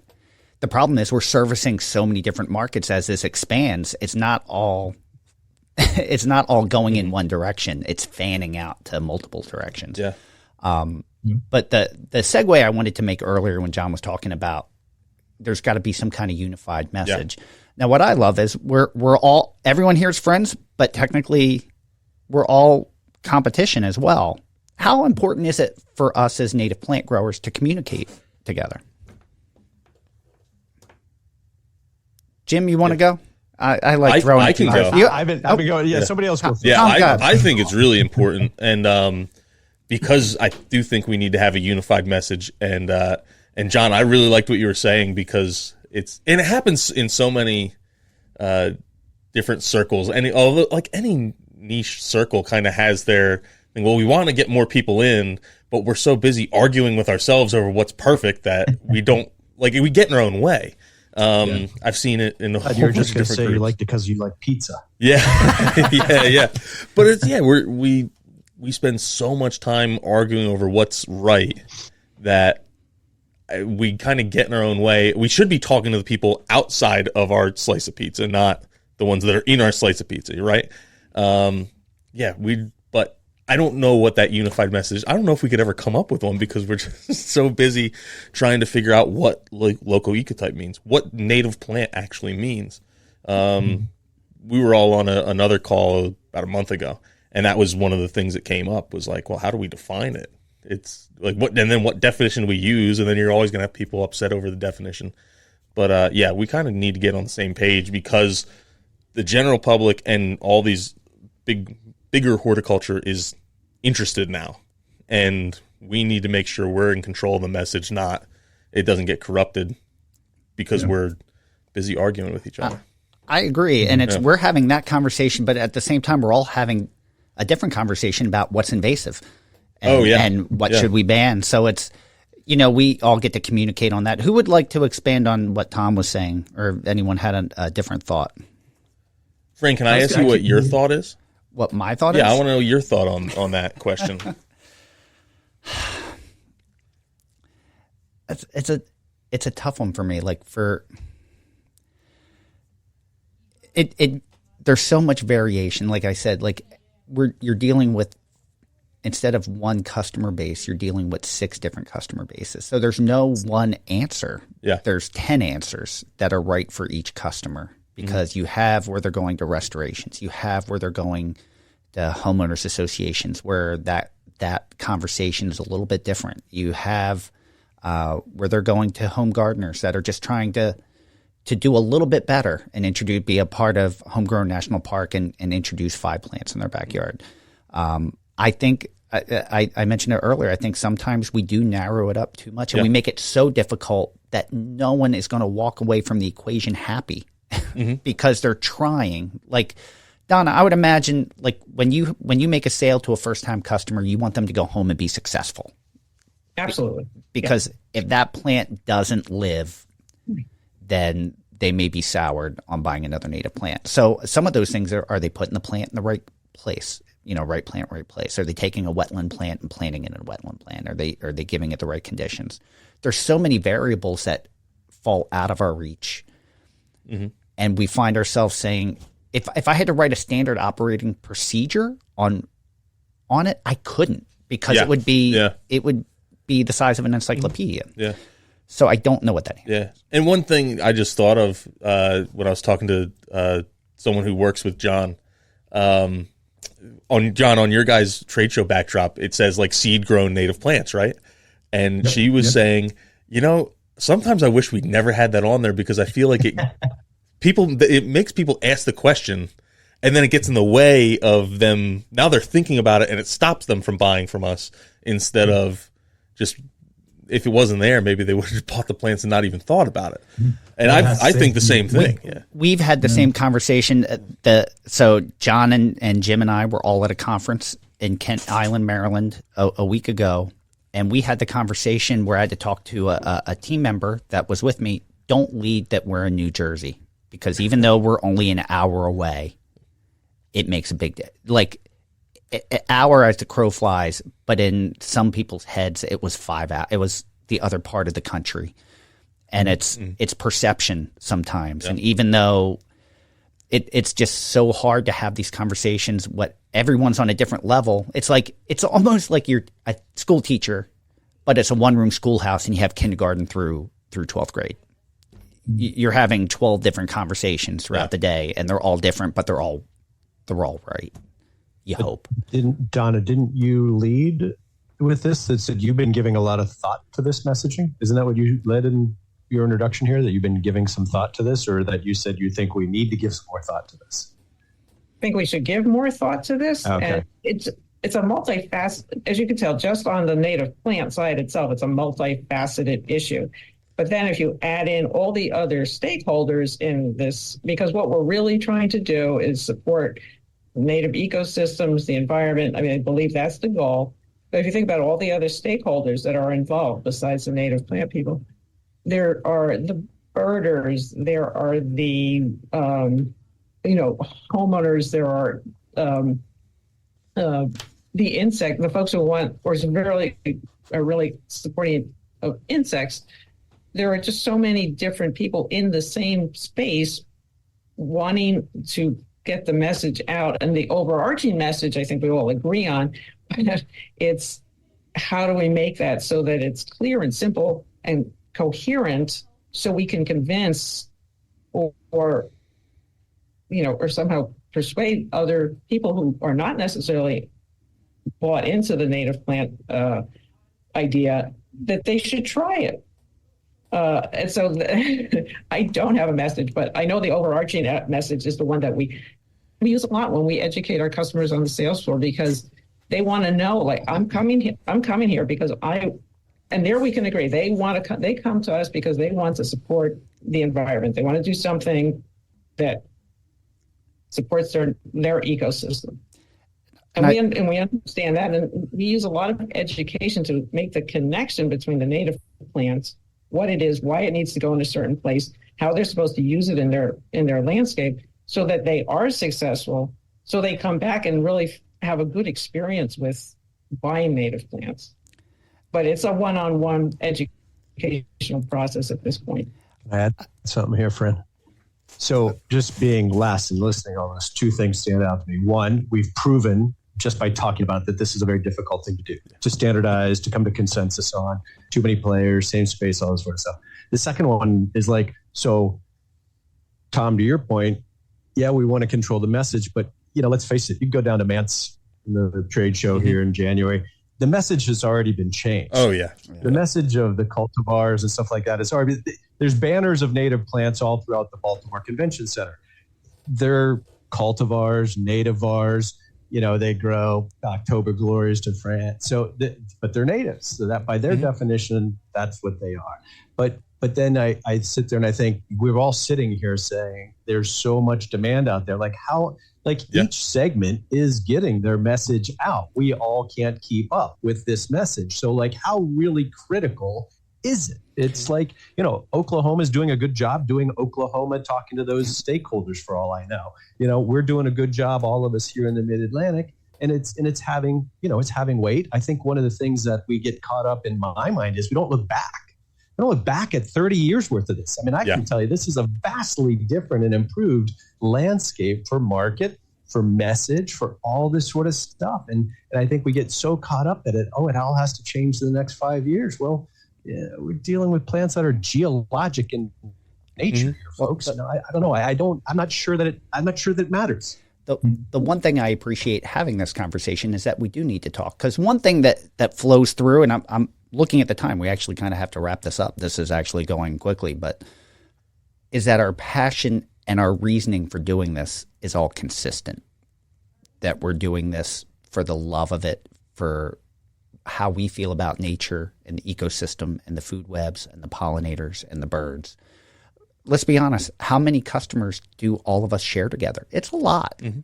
The problem is we're servicing so many different markets as this expands. It's not all going in one direction. It's fanning out to multiple directions. Yeah. But the segue I wanted to make earlier when John was talking about there's got to be some kind of unified message. Now, what I love is everyone here is friends, but technically we're all competition as well. How important is it for us as native plant growers to communicate together? Jim, you want to go? I like throwing. I can go. I've been going. Yeah, somebody else go. Yeah, I think it's really important, and because I do think we need to have a unified message. And John, I really liked what you were saying because it happens in so many different circles. Although any niche circle kind of has their thing. Well, we want to get more people in, but we're so busy arguing with ourselves over what's perfect that we don't we get in our own way. I've seen it in a whole bunch of different groups. You were just going to say you liked it because you like pizza. Yeah, yeah. But it's we spend so much time arguing over what's right that we kind of get in our own way. We should be talking to the people outside of our slice of pizza, not the ones that are in our slice of pizza, right? But I don't know what that unified message. I don't know if we could ever come up with one because we're just so busy trying to figure out what local ecotype means, what native plant actually means. We were all on another call about a month ago, and that was one of the things that came up was like, well, how do we define it? It's like and then what definition we use, and then you're always going to have people upset over the definition. But we kind of need to get on the same page because the general public and all these bigger horticulture is interested now, and we need to make sure we're in control of the message, not it doesn't get corrupted because we're busy arguing with each other. I agree, and we're having that conversation, but at the same time, we're all having a different conversation about what's invasive. And what should we ban? So it's, we all get to communicate on that. Who would like to expand on what Tom was saying, or anyone had a different thought? Fran, can I ask you what your thought is? What my thought is? Yeah, I want to know your thought on that question. It's a tough one for me. There's so much variation. Like I said, you're dealing with, instead of one customer base, you're dealing with 6 different customer bases. So there's no one answer. Yeah. There's 10 answers that are right for each customer because you have where they're going to restorations. You have where they're going to homeowners associations where that conversation is a little bit different. You have where they're going to home gardeners that are just trying to do a little bit better and be a part of Homegrown National Park and introduce 5 plants in their backyard. I think I mentioned it earlier. I think sometimes we do narrow it up too much and we make it so difficult that no one is going to walk away from the equation happy because they're trying. Like, Donna, I would imagine when you make a sale to a first-time customer, you want them to go home and be successful. Absolutely. Because if that plant doesn't live, then they may be soured on buying another native plant. So some of those things are they putting the plant in the right place? Right plant, right place. Are they taking a wetland plant and planting it in a wetland plant? Are they giving it the right conditions? There's so many variables that fall out of our reach. And we find ourselves saying, if I had to write a standard operating procedure on it, I couldn't because it would be the size of an encyclopedia. So I don't know what that is. Yeah. And one thing I just thought of when I was talking to someone who works with John, on your guys' trade show backdrop, it says like seed grown native plants, right? And she was saying, sometimes I wish we'd never had that on there because I feel like it makes people ask the question, and then it gets in the way of them. Now they're thinking about it, and it stops them from buying from us instead of just, if it wasn't there, maybe they would have just bought the plants and not even thought about it. And I think the same thing. We've had the same conversation. So John and Jim and I were all at a conference in Kent Island, Maryland, a week ago. And we had the conversation where I had to talk to a team member that was with me. Don't lead that we're in New Jersey, because even though we're only an hour away, it makes a big like an hour as the crow flies. But in some people's heads, it was 5 hours. It was the other part of the country, and it's perception sometimes. Yeah. And even though it's just so hard to have these conversations, everyone's on a different level. It's almost like you're a school teacher, but it's a one-room schoolhouse and you have kindergarten through 12th grade. You're having 12 different conversations throughout the day, and they're all different, but they're all right. You hope. Didn't you lead with this? That said you've been giving a lot of thought to this messaging? Isn't that what you led in your introduction here, that you've been giving some thought to this, or that you said you think we need to give some more thought to this? I think we should give more thought to this. Okay. And it's a multifaceted, as you can tell, just on the native plant side itself, it's a multifaceted issue. But then if you add in all the other stakeholders in this, because what we're really trying to do is support native ecosystems, the environment. I mean, I believe that's the goal. But if you think about all the other stakeholders that are involved besides the native plant people, there are the birders, there are the homeowners, there are the folks who want or are really supporting of insects. There are just so many different people in the same space wanting to get the message out. And the overarching message, I think we all agree on, it's how do we make that so that it's clear and simple and coherent, so we can convince or somehow persuade other people who are not necessarily bought into the native plant idea that they should try it. And so I don't have a message, but I know the overarching message is the one that we use a lot when we educate our customers on the sales floor, because they want to know, like, I'm coming here because and there we can agree. They come to us because they want to support the environment. They want to do something that supports their ecosystem. And we understand that, and we use a lot of education to make the connection between the native plants, what it is, why it needs to go in a certain place, how they're supposed to use it in their landscape, so that they are successful, so they come back and really have a good experience with buying native plants. But it's a one-on-one educational process at this point. I add something here, Fran. So just being last and listening to all this, two things stand out to me. One, we've proven just by talking about it that this is a very difficult thing to do, to standardize, to come to consensus on, too many players, same space, all this sort of stuff. The second one is like, so Tom, to your point, yeah, we want to control the message, but let's face it, you can go down to Mance, the trade show here in January. The message has already been changed. Oh, yeah. The message of the cultivars and stuff like that is already, there's banners of native plants all throughout the Baltimore Convention Center. They're cultivars, nativars, they grow October glories to France. But they're natives. So that by their definition, that's what they are. But then I sit there and I think we're all sitting here saying there's so much demand out there. Each segment is getting their message out. We all can't keep up with this message. So how really critical is it? It's Oklahoma is doing a good job doing Oklahoma, talking to those stakeholders for all I know. We're doing a good job, all of us here in the Mid-Atlantic, and it's having weight. I think one of the things that we get caught up in my mind is we don't look back. We don't look back at 30 years worth of this. I mean, I can tell you this is a vastly different and improved landscape for market, for message, for all this sort of stuff. And I think we get so caught up at it. Oh, it all has to change in the next 5 years. Well, we're dealing with plants that are geologic in nature, here, folks. I don't know. I'm not sure that it matters. The one thing I appreciate having this conversation is that we do need to talk, because one thing that flows through, and I'm looking at the time, we actually kind of have to wrap this up. This is actually going quickly, but is that our passion and our reasoning for doing this is all consistent, that we're doing this for the love of it, for how we feel about nature and the ecosystem and the food webs and the pollinators and the birds. Let's be honest, how many customers do all of us share together? It's a lot. Mm-hmm.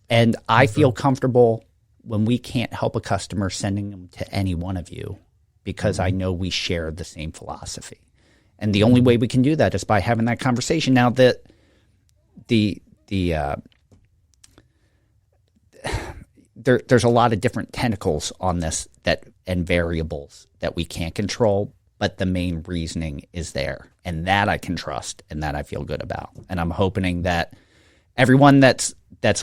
And I feel comfortable when we can't help a customer sending them to any one of you, because I know we share the same philosophy. And the only way we can do that is by having that conversation. Now, that there's a lot of different tentacles on this and variables that we can't control, but the main reasoning is there, and that I can trust and that I feel good about. And I'm hoping that everyone that's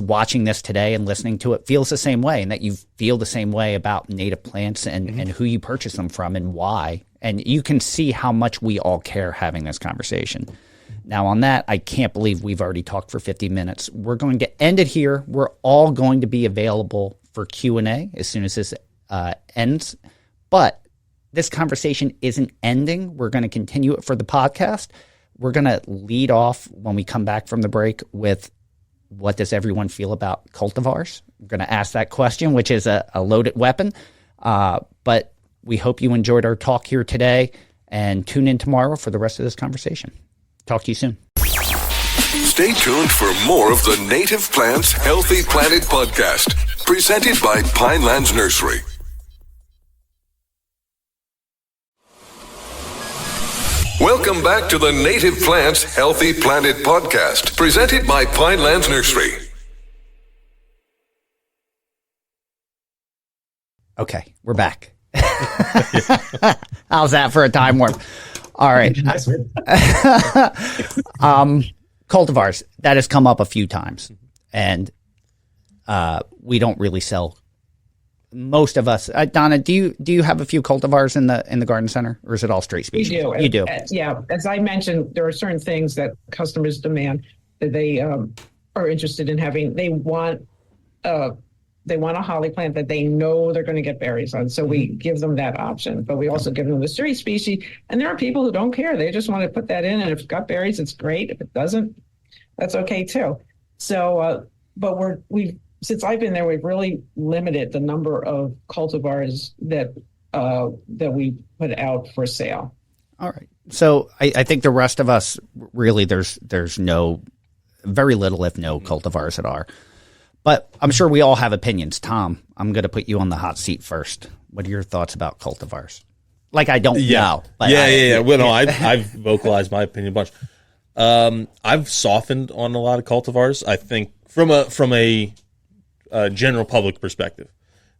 watching this today and listening to it feels the same way, and that you feel the same way about native plants and who you purchase them from and why. And you can see how much we all care having this conversation. Now, on that, I can't believe we've already talked for 50 minutes. We're going to end it here. We're all going to be available for Q&A as soon as this ends. But this conversation isn't ending. We're going to continue it for the podcast. We're going to lead off when we come back from the break with, what does everyone feel about cultivars? I'm going to ask that question, which is a loaded weapon. But we hope you enjoyed our talk here today, and tune in tomorrow for the rest of this conversation. Talk to you soon. Stay tuned for more of the Native Plants Healthy Planet podcast, presented by Pinelands Nursery. Welcome back to the Native Plants Healthy Planet podcast, presented by Pinelands Nursery. Okay, we're back. How's that for a time warp? All right. Cultivars, that has come up a few times, and we don't really sell. Most of us, Donna, do you have a few cultivars in the garden center, or is it all straight species? We do. You do. Yeah. As I mentioned, there are certain things that customers demand that they are interested in having. They want a holly plant that they know they're going to get berries on. So we give them that option, but we also give them the straight species. And there are people who don't care. They just want to put that in. And if it's got berries, it's great. If it doesn't, that's okay too. So, but since I've been there, we've really limited the number of cultivars that we put out for sale. All right. So I think the rest of us, really, there's very little, if no, cultivars that are. But I'm sure we all have opinions. Tom, I'm going to put you on the hot seat first. What are your thoughts about cultivars? Like, I don't know. But Yeah. Well, no, I've vocalized my opinion a bunch. I've softened on a lot of cultivars. I think from a general public perspective,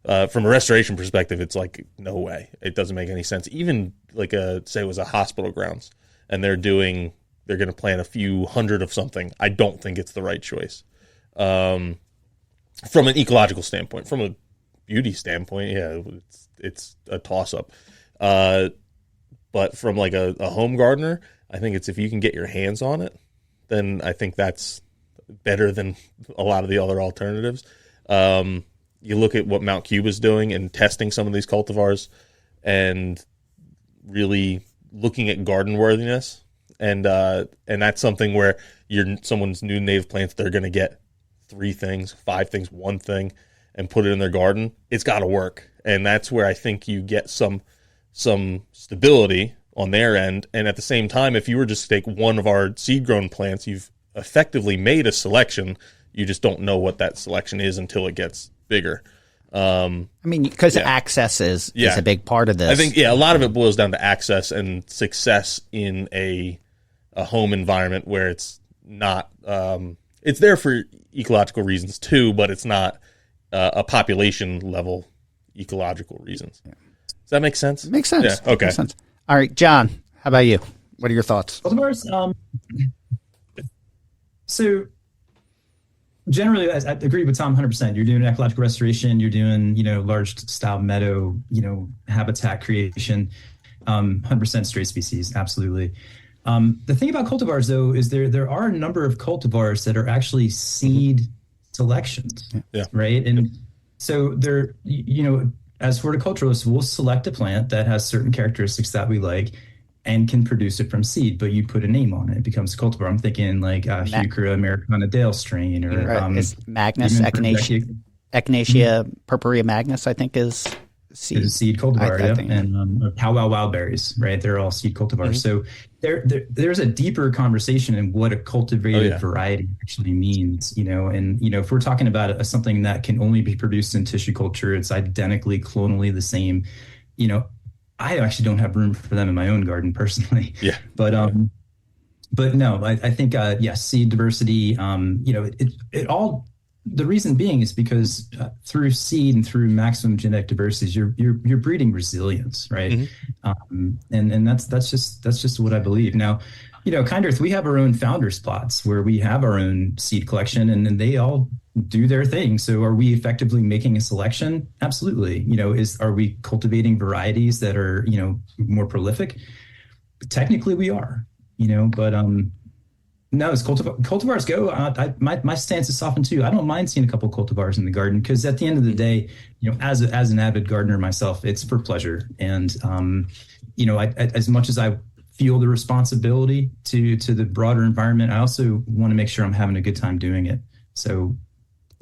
from a restoration perspective, it's like, no way. It doesn't make any sense. Even like say it was a hospital grounds, and they're going to plant a few hundred of something. I don't think it's the right choice. From an ecological standpoint, from a beauty standpoint, yeah, it's a toss-up. But from like a home gardener, I think it's, if you can get your hands on it, then I think that's better than a lot of the other alternatives. You look at what Mount Cuba is doing and testing some of these cultivars, and really looking at garden worthiness, and that's something where someone's new native plants, they're going to get 3 things, 5 things, 1 thing, and put it in their garden. It's got to work, and that's where I think you get some stability on their end. And at the same time, if you were just to take one of our seed-grown plants, you've effectively made a selection. You just don't know what that selection is until it gets bigger. I mean, because access is a big part of this. I think, a lot of it boils down to access and success in a home environment where it's not it's there for ecological reasons too, but it's not a population level ecological reasons. Yeah. Does that make sense? It makes sense. Yeah. Okay. Makes sense. All right, John, how about you? What are your thoughts? Cultivars, so generally, I agree with Tom 100%. You're doing ecological restoration. You're doing, large style meadow, habitat creation. 100% straight species, absolutely. The thing about cultivars, though, is there are a number of cultivars that are actually seed selections, right? And so they're, as horticulturalists, we'll select a plant that has certain characteristics that we like and can produce it from seed, but you put a name on it, it becomes a cultivar. I'm thinking like Heuchera Americana Dale strain, or is Magnus Echinacea purpurea Magnus, I think, is seed. Is a seed cultivar, and Powwow Wildberries, right? They're all seed cultivars. So there's a deeper conversation in what a cultivated variety actually means, and if we're talking about something that can only be produced in tissue culture, it's identically clonally the same. I actually don't have room for them in my own garden personally. Yeah, but no, I think yes, seed diversity. It all. The reason being is because through seed and through maximum genetic diversity, you're breeding resilience, right? And that's just what I believe. Now, Kind Earth, we have our own founder spots where we have our own seed collection, and they all do their thing. So, are we effectively making a selection? Absolutely. Are we cultivating varieties that are more prolific? Technically, we are. But no, as cultivars go, my stance is softened too. I don't mind seeing a couple cultivars in the garden because at the end of the day, as an avid gardener myself, it's for pleasure. And as much as I feel the responsibility to the broader environment, I also want to make sure I'm having a good time doing it. So,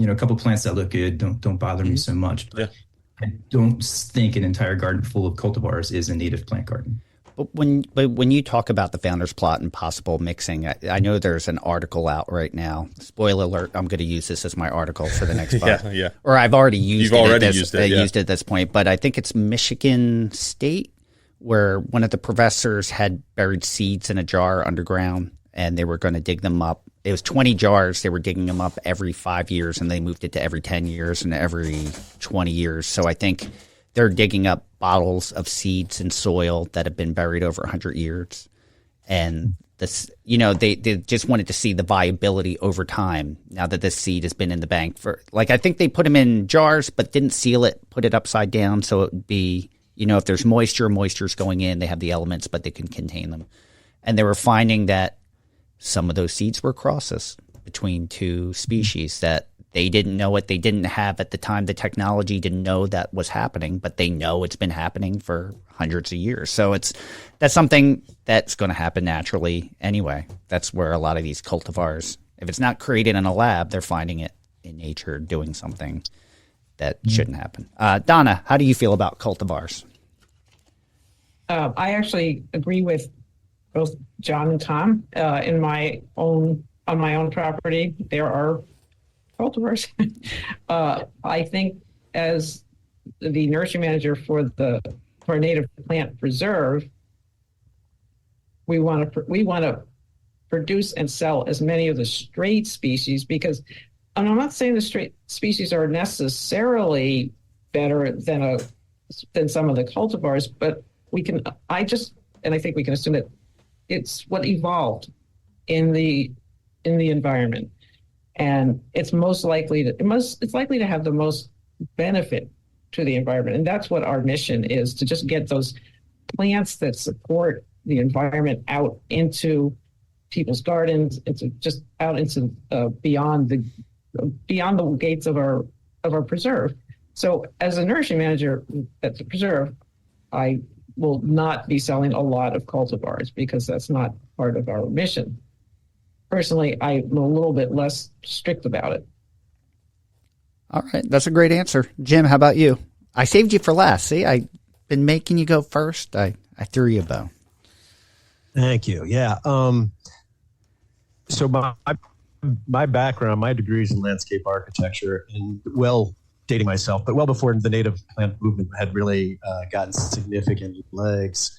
a couple plants that look good don't bother me so much. But I don't think an entire garden full of cultivars is a native plant garden. But when you talk about the founder's plot and possible mixing, I know there's an article out right now. Spoiler alert, I'm going to use this as my article for the next month. Or I've already used used it at this point, but I think it's Michigan State where one of the professors had buried seeds in a jar underground and they were going to dig them up. It was 20 jars. They were digging them up every 5 years and they moved it to every 10 years and every 20 years. So I think they're digging up bottles of seeds and soil that have been buried over 100 years. And this, they just wanted to see the viability over time now that this seed has been in the bank for, I think they put them in jars, but didn't seal it, put it upside down. So it would be, if there's moisture's going in, they have the elements, but they can contain them. And they were finding that some of those seeds were crosses between two species that they didn't know what they didn't have at the time. The technology didn't know that was happening, but they know it's been happening for hundreds of years. So that's something that's going to happen naturally anyway. That's where a lot of these cultivars, if it's not created in a lab, they're finding it in nature doing something that shouldn't happen. Donna, how do you feel about cultivars? I actually agree with both John and Tom. On my own property, there are cultivars. I think as the nursery manager for a native plant preserve, we want to produce and sell as many of the straight species because, and I'm not saying the straight species are necessarily better than some of the cultivars, but I think we can assume that it's what evolved in the environment. And it's likely to have the most benefit to the environment. And that's what our mission is, to just get those plants that support the environment out into people's gardens, just out into beyond the gates of our preserve. So as a nursery manager at the preserve, I will not be selling a lot of cultivars because that's not part of our mission. Personally, I'm a little bit less strict about it. All right. That's a great answer. Jim, how about you? I saved you for last. See, I've been making you go first. I threw you a bone. Thank you. Yeah. So my background, my degree is in landscape architecture, and dating myself, but well before the native plant movement had really gotten significant legs.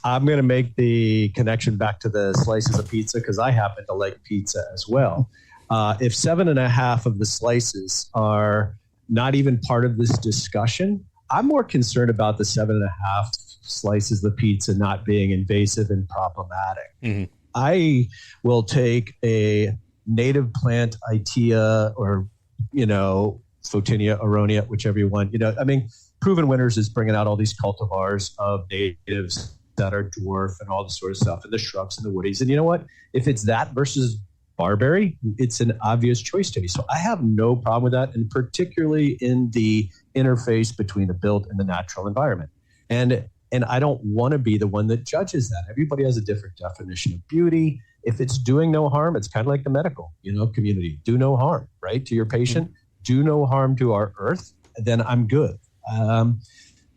I'm going to make the connection back to the slices of pizza because I happen to like pizza as well. If 7.5 of the slices are not even part of this discussion, I'm more concerned about the 7.5 slices of pizza not being invasive and problematic. Mm-hmm. I will take a native plant Itea or, Photinia, Aronia, whichever you want, Proven Winners is bringing out all these cultivars of natives that are dwarf and all this sort of stuff, and the shrubs and the woodies. And you know what? If it's that versus barberry, it's an obvious choice to me. So I have no problem with that, and particularly in the interface between the built and the natural environment. And I don't want to be the one that judges that. Everybody has a different definition of beauty. If it's doing no harm, it's kind of like the medical, community. Do no harm, right? To your patient, do no harm to our earth, then I'm good.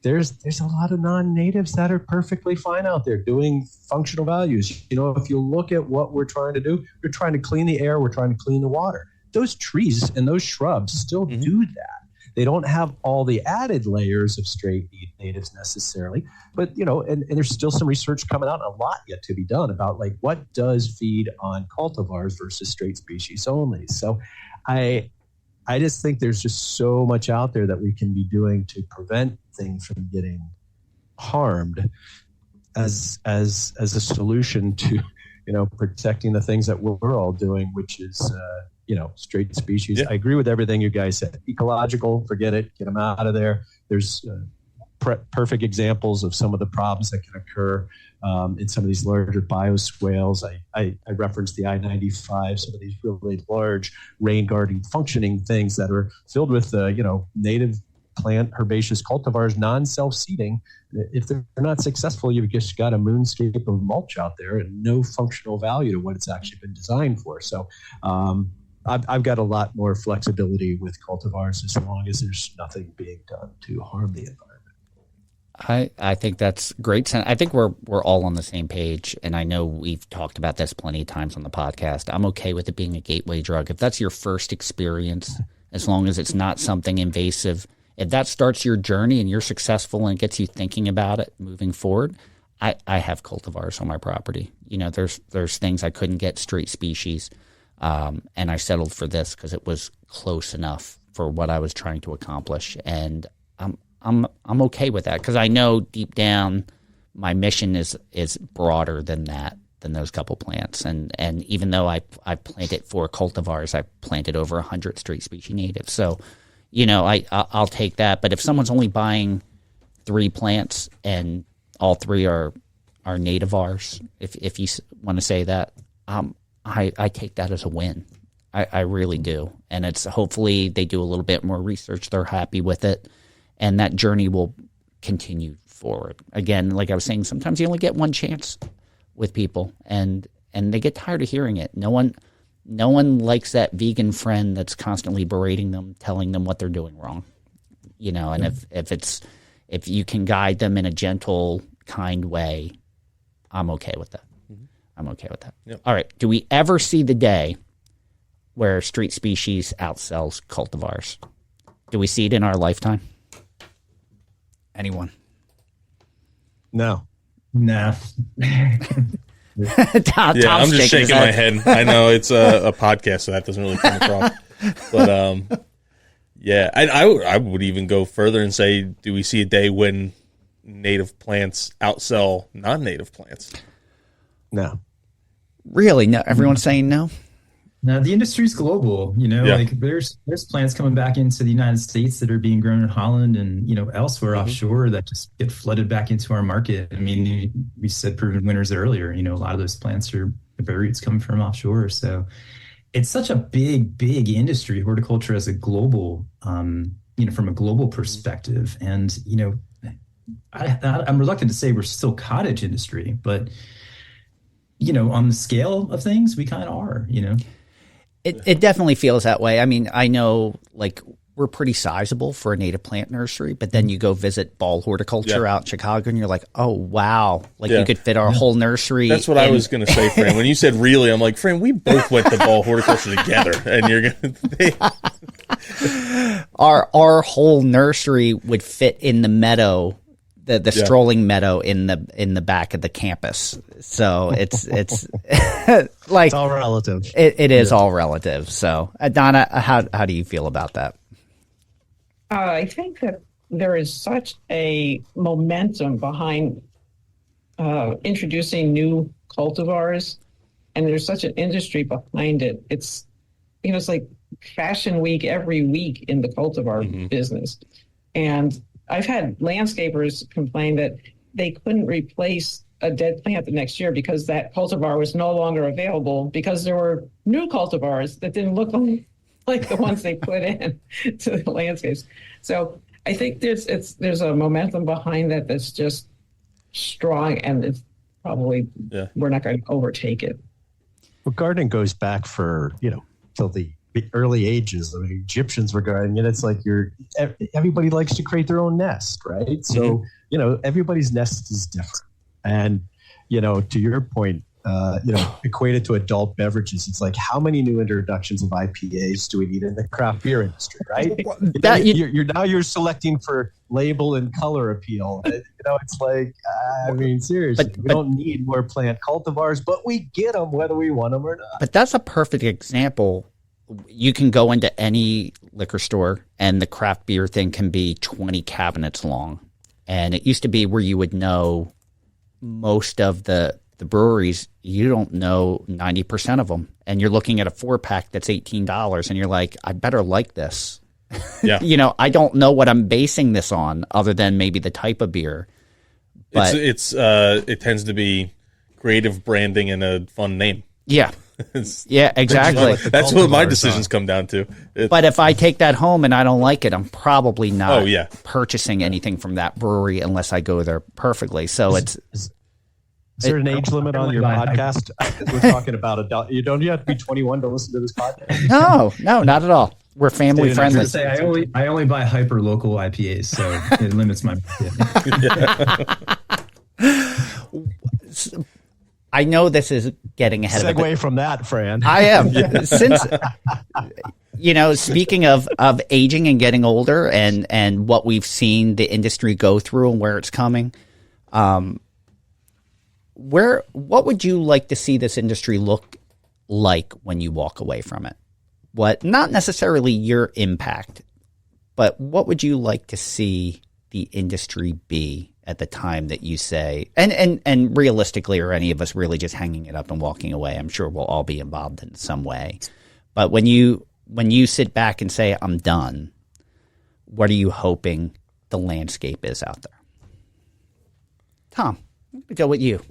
There's a lot of non-natives that are perfectly fine out there doing functional values. If you look at what we're trying to do, we're trying to clean the air, we're trying to clean the water. Those trees and those shrubs still do that. They don't have all the added layers of straight natives necessarily, but and there's still some research coming out, and a lot yet to be done about like what does feed on cultivars versus straight species only. So I just think there's just so much out there that we can be doing to prevent things from getting harmed as a solution to, protecting the things that we're all doing, which is, straight species. Yeah. I agree with everything you guys said. Ecological, forget it, get them out of there. There's perfect examples of some of the problems that can occur in some of these larger bioswales. I referenced the I-95, some of these really large rain garden functioning things that are filled with, native plant herbaceous cultivars, non-self-seeding. If they're not successful, you've just got a moonscape of mulch out there and no functional value to what it's actually been designed for. So I've got a lot more flexibility with cultivars as long as there's nothing being done to harm the environment. I think that's great. I think we're all on the same page, and I know we've talked about this plenty of times on the podcast. I'm okay with it being a gateway drug. If that's your first experience, as long as it's not something invasive, if that starts your journey and you're successful and it gets you thinking about it moving forward, I have cultivars on my property. There's things I couldn't get straight species, and I settled for this because it was close enough for what I was trying to accomplish, and I'm okay with that because I know deep down my mission is broader than that, than those couple plants. And even though I planted 4 cultivars, I planted over 100 straight species natives. So, I'll take that. But if someone's only buying 3 plants and all 3 are nativars, if you want to say that, I take that as a win. I really do. And it's hopefully they do a little bit more research. They're happy with it. And that journey will continue forward. Again, like I was saying, sometimes you only get one chance with people, and they get tired of hearing it. No one likes that vegan friend that's constantly berating them, telling them what they're doing wrong. And if you can guide them in a gentle, kind way, I'm okay with that. I'm okay with that. Yep. All right. Do we ever see the day where street species outsells cultivars? Do we see it in our lifetime? Anyone? No. Nah. Tom I'm just shaking my head. I know it's a podcast, so that doesn't really come across. But I would even go further and say, do we see a day when native plants outsell non-native plants? No. Really? No. Everyone's saying no? Now the industry's global, like there's plants coming back into the United States that are being grown in Holland and, elsewhere offshore that just get flooded back into our market. I mean, we said proven winners earlier, a lot of those plants are the roots coming from offshore. So it's such a big industry, horticulture as a global, from a global perspective. And, I'm reluctant to say we're still cottage industry, but, on the scale of things, we kind of are, It definitely feels that way. I mean, I know like we're pretty sizable for a native plant nursery, but then you go visit Ball Horticulture out in Chicago and you're like, oh, wow. Like you could fit our whole nursery. That's what I was going to say, Fran. When you said really, I'm like, Fran, we both went to Ball Horticulture together. And you're going to... Our whole nursery would fit in the meadow, the strolling meadow in the back of the campus. So it's like it's all relative. It is all relative. So Donna, how do you feel about that? I think that there is such a momentum behind introducing new cultivars, and there's such an industry behind it. It's it's like Fashion Week every week in the cultivar business, and I've had landscapers complain that they couldn't replace a dead plant the next year because that cultivar was no longer available because there were new cultivars that didn't look like the ones they put in to the landscapes. So I think there's a momentum behind that that's just strong, and it's probably we're not going to overtake it. Well, gardening goes back till the early ages. I mean, Egyptians were gardening, and it's like everybody likes to create their own nest, right? So everybody's nest is different, and to your point, equated to adult beverages, it's like how many new introductions of IPAs do we need in the craft beer industry, right? You're selecting for label and color appeal. It's like, I mean, seriously, we don't need more plant cultivars, but we get them whether we want them or not. But that's a perfect example. You can go into any liquor store and the craft beer thing can be 20 cabinets long. And it used to be where you would know most of the breweries, you don't know 90% of them. And you're looking at a 4-pack that's $18 and you're like, I better like this. Yeah. I don't know what I'm basing this on other than maybe the type of beer. But it tends to be creative branding and a fun name. Yeah. Yeah, exactly. That's what my decisions come down to. But if I take that home and I don't like it, I'm probably not Oh, purchasing anything from that brewery unless I go there perfectly. So Is there an age limit on your podcast? We're talking about adult. You have to be 21 to listen to this podcast. No, not at all. We're family friendly. I only buy hyper local IPAs, so it limits my. I know this is getting ahead of it. Segue from that, Fran. I am. Since speaking of aging and getting older and what we've seen the industry go through and where it's coming, what would you like to see this industry look like when you walk away from it? Not necessarily your impact, but what would you like to see the industry be at the time that you say, and realistically, are any of us really just hanging it up and walking away? I'm sure we'll all be involved in some way. But when you sit back and say, I'm done, what are you hoping the landscape is out there? Tom, let me go with you.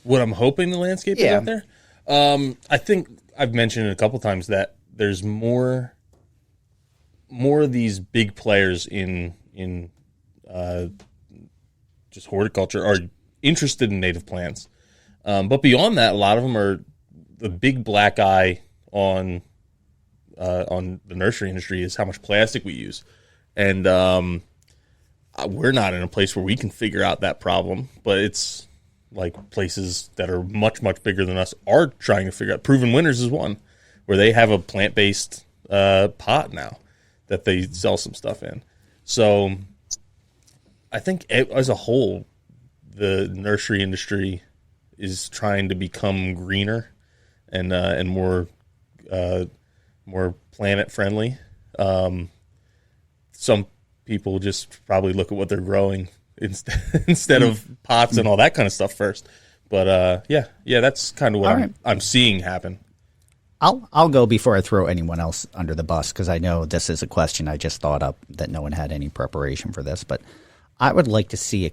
What I'm hoping the landscape is out there? I think I've mentioned it a couple times that there's more of these big players in just horticulture are interested in native plants. But beyond that, a lot of them are the big black eye on the nursery industry is how much plastic we use. And we're not in a place where we can figure out that problem, but it's like places that are much, much bigger than us are trying to figure out. Proven Winners is one where they have a plant-based pot now that they sell some stuff in. So I think as a whole, the nursery industry is trying to become greener and more planet friendly. Some people just probably look at what they're growing instead of pots and all that kind of stuff first. But yeah, that's kind of what I'm seeing happen. I'll go before I throw anyone else under the bus, because I know this is a question I just thought up that no one had any preparation for this. But I would like to see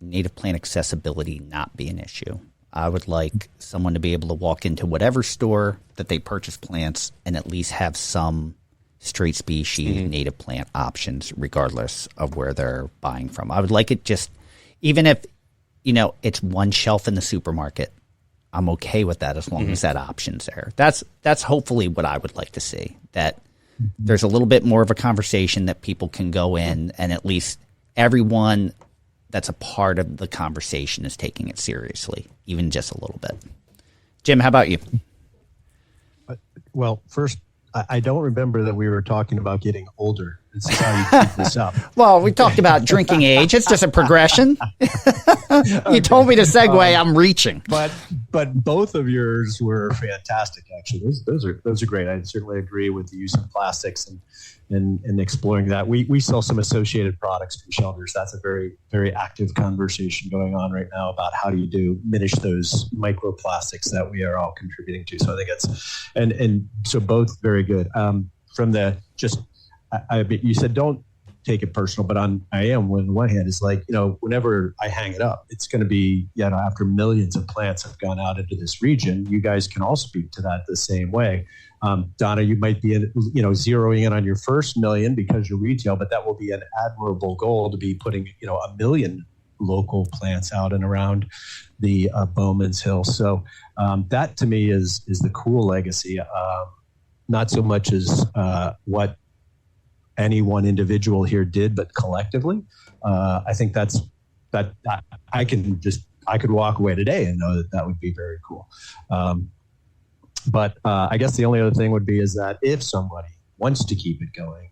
native plant accessibility not be an issue. I would like someone to be able to walk into whatever store that they purchase plants and at least have some straight species native plant options, regardless of where they're buying from. I would like it just, even if, it's one shelf in the supermarket, I'm okay with that as long as that option's there. That's hopefully what I would like to see, that there's a little bit more of a conversation that people can go in and at least everyone that's a part of the conversation is taking it seriously, even just a little bit. Jim, how about you? Well, first, I don't remember that we were talking about getting older. This is how you keep this up. Well, we talked about drinking age. It's just a progression. You told me to segue. I'm reaching. But both of yours were fantastic, actually. Those are great. I certainly agree with the use of plastics and exploring that. We sell some associated products to shelters. That's a very, very active conversation going on right now about how do you diminish those microplastics that we are all contributing to. So I think it's and so both very good. From the you said don't take it personal, but I am on the one hand is like, whenever I hang it up, it's going to be, after millions of plants have gone out into this region, you guys can all speak to that the same way. Donna, you might be, zeroing in on your first million because you're retail, but that will be an admirable goal to be putting, 1 million local plants out and around the Bowman's Hill. So that to me is the cool legacy. Not so much as what any one individual here did, but collectively. I think that I could walk away today and know that would be very cool. But I guess the only other thing would be is that if somebody wants to keep it going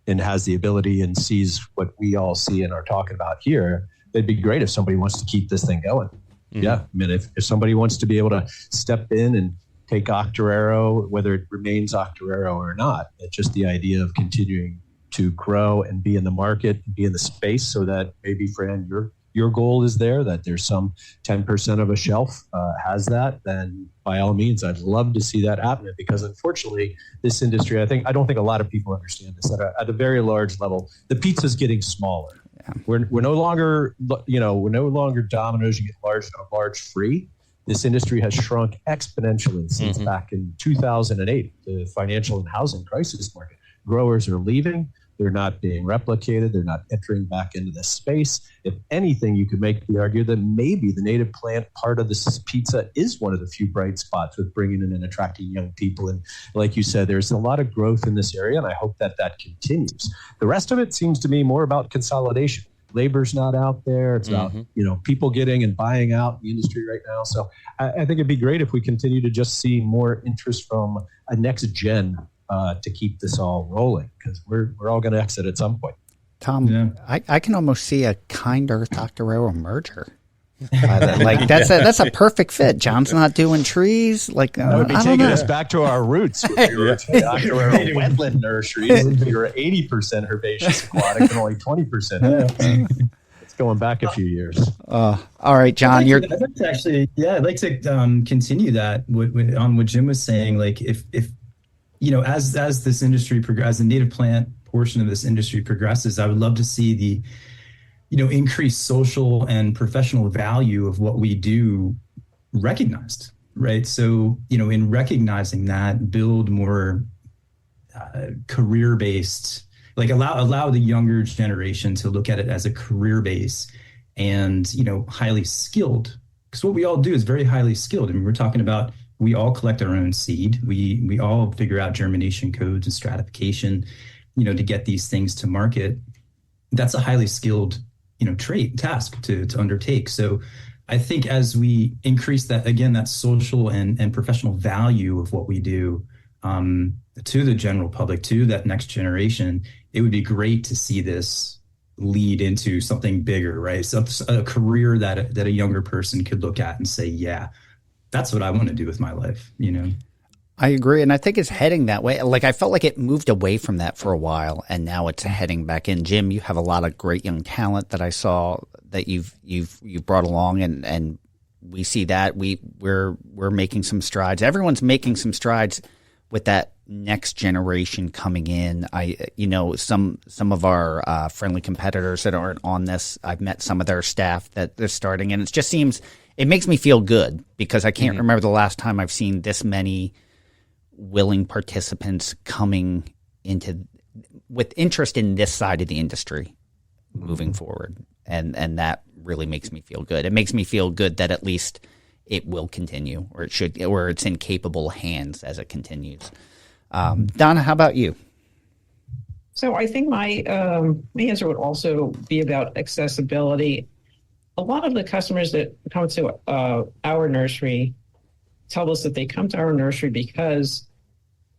and has the ability and sees what we all see and are talking about here, it'd be great if somebody wants to keep this thing going. Mm-hmm. Yeah. I mean, if somebody wants to be able to step in and take Octoraro, whether it remains Octoraro or not, it's just the idea of continuing to grow and be in the market, be in the space so that maybe, Fran, your goal is there, that there's some 10% of a shelf has that, then by all means, I'd love to see that happen, because unfortunately, this industry, I don't think a lot of people understand this, at a very large level, the pizza's getting smaller. Yeah. We're no longer, Domino's, you get large free. This industry has shrunk exponentially since back in 2008, the financial and housing crisis market. Growers are leaving. They're not being replicated. They're not entering back into this space. If anything, you could make the argument that maybe the native plant part of this pizza is one of the few bright spots with bringing in and attracting young people. And like you said, there's a lot of growth in this area, and I hope that continues. The rest of it seems to me more about consolidation. Labor's not out there. It's about, people getting and buying out the industry right now. So I think it'd be great if we continue to just see more interest from a next gen to keep this all rolling, because we're all going to exit at some point. Tom, I can almost see a Kind Earth Octoraro merger. Like that's a perfect fit. John's not doing trees. Like that would be taking us back to our roots. Octoraro wetland nurseries. You're 80% herbaceous aquatic and only 20%. It's going back a few years. All right, John, I'd like to continue that on what Jim was saying. Like if as this industry progresses, the native plant portion of this industry progresses, I would love to see the increased social and professional value of what we do recognized, right? So, in recognizing that, build more career-based, like allow the younger generation to look at it as a career base and, highly skilled. Because what we all do is very highly skilled. I mean, we're talking about, we all collect our own seed. We all figure out germination codes and stratification, to get these things to market. That's a highly skilled task to undertake. So I think as we increase that, again, that social and professional value of what we do to the general public, to that next generation, it would be great to see this lead into something bigger, right? So a career that a younger person could look at and say, yeah, that's what I want to do with my life, I agree, and I think it's heading that way. Like, I felt like it moved away from that for a while, and now it's heading back in. Jim, you have a lot of great young talent that I saw that you've brought along, and we see that we're making some strides. Everyone's making some strides with that next generation coming in. Some of our friendly competitors that aren't on this, I've met some of their staff that they're starting, and it makes me feel good, because I can't remember the last time I've seen this many willing participants coming into with interest in this side of the industry moving forward. And that really makes me feel good. It makes me feel good that at least it will continue, or it should, or it's in capable hands as it continues. Donna, how about you? So I think my answer would also be about accessibility. A lot of the customers that come to our nursery tell us that they come to our nursery because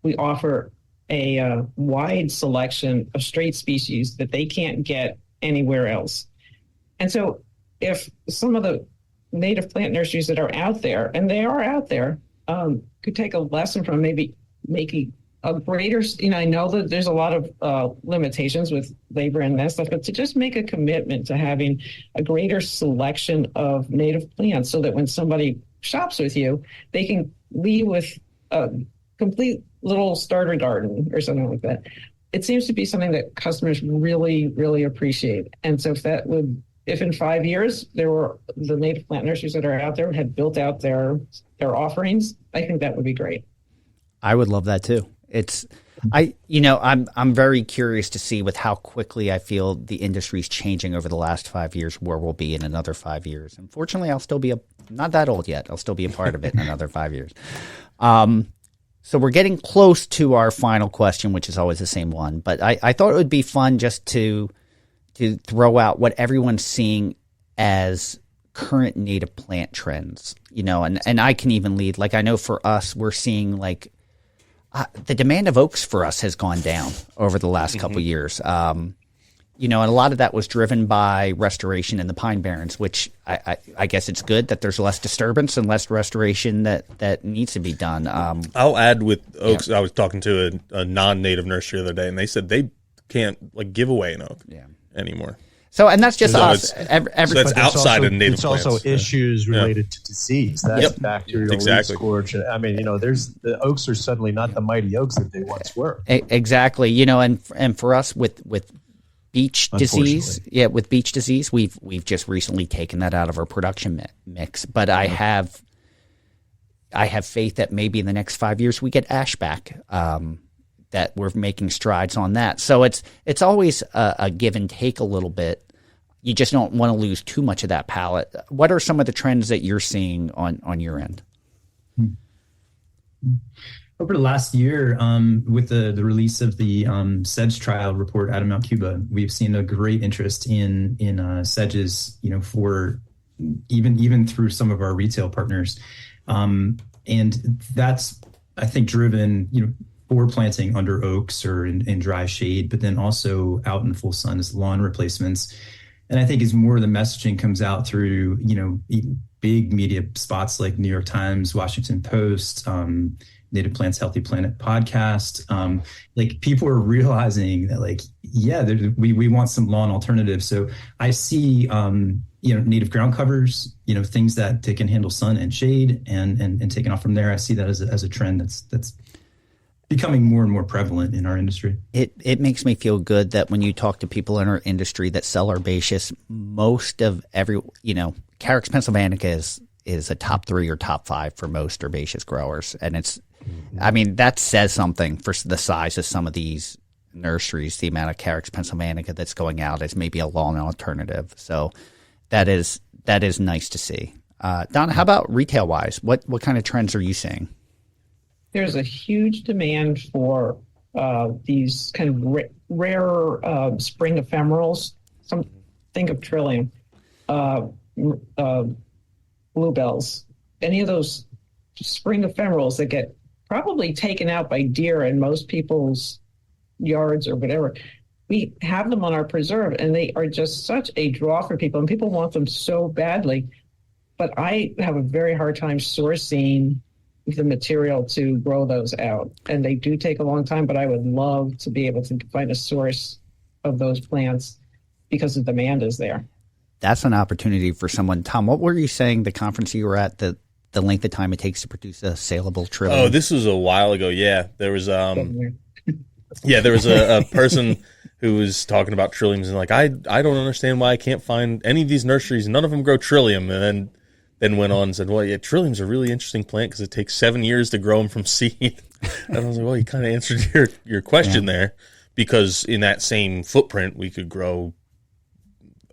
we offer a wide selection of straight species that they can't get anywhere else. And so if some of the native plant nurseries that are out there, and they are out there, could take a lesson from maybe making a greater, I know that there's a lot of limitations with labor and that stuff, but to just make a commitment to having a greater selection of native plants so that when somebody shops with you, they can leave with a complete little starter garden or something like that. it seems to be something that customers really, really appreciate. And so if in 5 years there were the native plant nurseries that are out there had built out their offerings, I think that would be great. I would love that too. I'm very curious to see with how quickly I feel the industry's changing over the last 5 years, where we'll be in another 5 years. Unfortunately, I'll still be not that old yet. I'll still be a part of it in another 5 years. So we're getting close to our final question, which is always the same one. But I thought it would be fun just to throw out what everyone's seeing as current native plant trends, and I can even lead. Like, I know for us, we're seeing like the demand of oaks for us has gone down over the last couple of years. And a lot of that was driven by restoration in the Pine Barrens, which I guess it's good that there's less disturbance and less restoration that needs to be done. I'll add with oaks. Yeah. I was talking to a non-native nursery the other day, and they said they can't give away an oak anymore. So, and that's just us. So that's outside of native It's plants. Also issues related to disease. That's bacterial leaf scorch. I mean, the oaks are suddenly not the mighty oaks that they once were. Exactly. And for us with beech disease, with beech disease, we've just recently taken that out of our production mix. But I have faith that maybe in the next 5 years we get ash back. That we're making strides on that. So it's always a give and take a little bit. You just don't want to lose too much of that palette. What are some of the trends that you're seeing on your end? Over the last year, with the release of the sedge trial report out of Mount Cuba, we've seen a great interest in sedges, for even through some of our retail partners. And that's, I think, driven, for planting under oaks or in dry shade, but then also out in full sun as lawn replacements. And I think as more of the messaging comes out through, big media spots like New York Times, Washington Post, Native Plants, Healthy Planet podcast, people are realizing that we want some lawn alternatives. So I see, native ground covers, things that they can handle sun and shade and taking off from there. I see that as a trend that's becoming more and more prevalent in our industry. It makes me feel good that when you talk to people in our industry that sell herbaceous, most of Carex pennsylvanica is a top 3 or top 5 for most herbaceous growers. And that says something for the size of some of these nurseries, the amount of Carex pennsylvanica that's going out as maybe a lawn alternative. So that is nice to see. Donna, how about retail wise? What kind of trends are you seeing? There's a huge demand for these kind of rare spring ephemerals. Think of trillium, bluebells, any of those spring ephemerals that get probably taken out by deer in most people's yards or whatever. We have them on our preserve, and they are just such a draw for people, and people want them so badly. But I have a very hard time sourcing the material to grow those out. And they do take a long time, but I would love to be able to find a source of those plants because the demand is there. That's an opportunity for someone. Tom, what were you saying the conference you were at, the length of time it takes to produce a saleable trillium? Oh, this was a while ago. Yeah. There was there was a person who was talking about trilliums and I don't understand why I can't find any of these nurseries. None of them grow trillium. And then went on and said, well, trillium's a really interesting plant because it takes 7 years to grow them from seed. And I was like, well, you kind of answered your question there, because in that same footprint, we could grow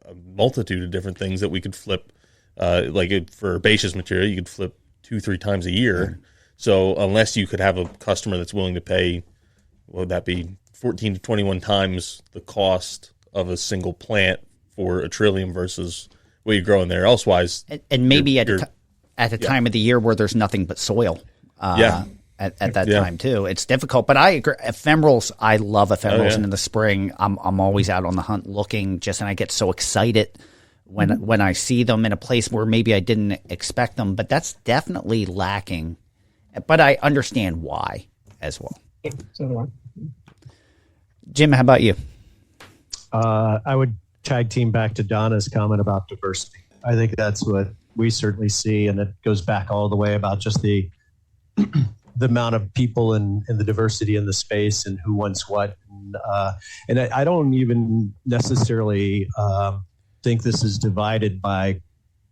a multitude of different things that we could flip. For herbaceous material, you could flip 2-3 times a year. So unless you could have a customer that's willing to pay, what would that be, 14 to 21 times the cost of a single plant for a trillium versus what you're growing there. Elsewise, and maybe at a time of the year where there's nothing but soil. At that time too, it's difficult. But I agree. Ephemerals, I love ephemerals, and in the spring, I'm always out on the hunt looking. And I get so excited when I see them in a place where maybe I didn't expect them. But that's definitely lacking. But I understand why as well. So do I. Jim, how about you? I would tag team back to Donna's comment about diversity. I think that's what we certainly see, and it goes back all the way about just the amount of people and the diversity in the space and who wants what. and I don't even necessarily think this is divided by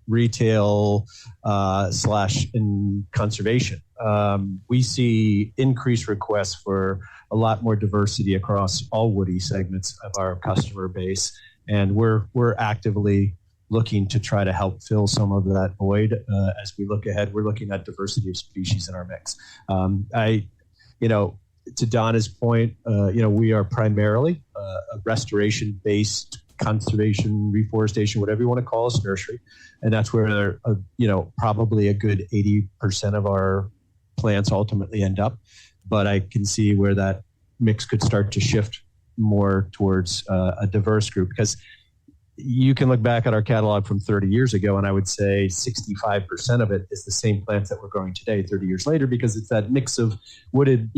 retail / in conservation. We see increased requests for a lot more diversity across all woody segments of our customer base, and we're actively looking to try to help fill some of that void as we look ahead. We're looking at diversity of species in our mix. To Donna's point, we are primarily a restoration-based conservation, reforestation, whatever you want to call us, nursery. And that's where, probably a good 80% of our plants ultimately end up. But I can see where that mix could start to shift more towards a diverse group, because you can look back at our catalog from 30 years ago, and I would say 65% of it is the same plants that we're growing today 30 years later, because it's that mix of wooded,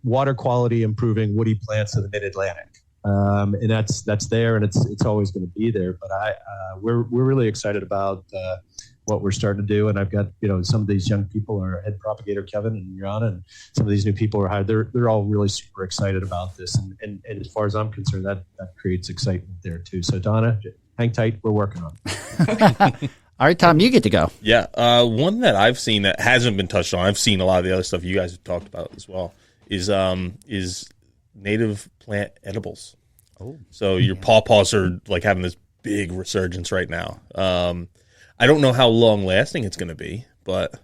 water quality improving woody plants of the mid-Atlantic. And that's there, and it's always going to be there. But we're really excited about what we're starting to do. And I've got some of these young people, our head propagator Kevin and Yana, and some of these new people are hired. They're all really super excited about this. And as far as I'm concerned, that creates excitement there too. So Donna, hang tight. We're working on it. All right, Tom, you get to go. Yeah, one that I've seen that hasn't been touched on. I've seen a lot of the other stuff you guys have talked about as well. Is native plant edibles. Oh, so your pawpaws are like having this big resurgence right now. I don't know how long lasting it's going to be, but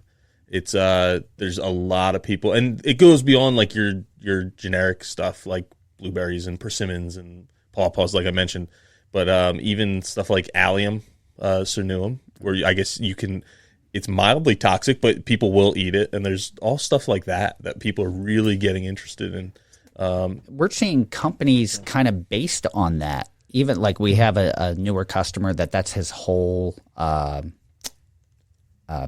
it's there's a lot of people, and it goes beyond like your generic stuff like blueberries and persimmons and pawpaws, like I mentioned, but even stuff like allium, cernuum, where I guess you can. It's mildly toxic, but people will eat it, and there's all stuff like that people are really getting interested in. We're seeing companies kind of based on that. Even like we have a newer customer that's his whole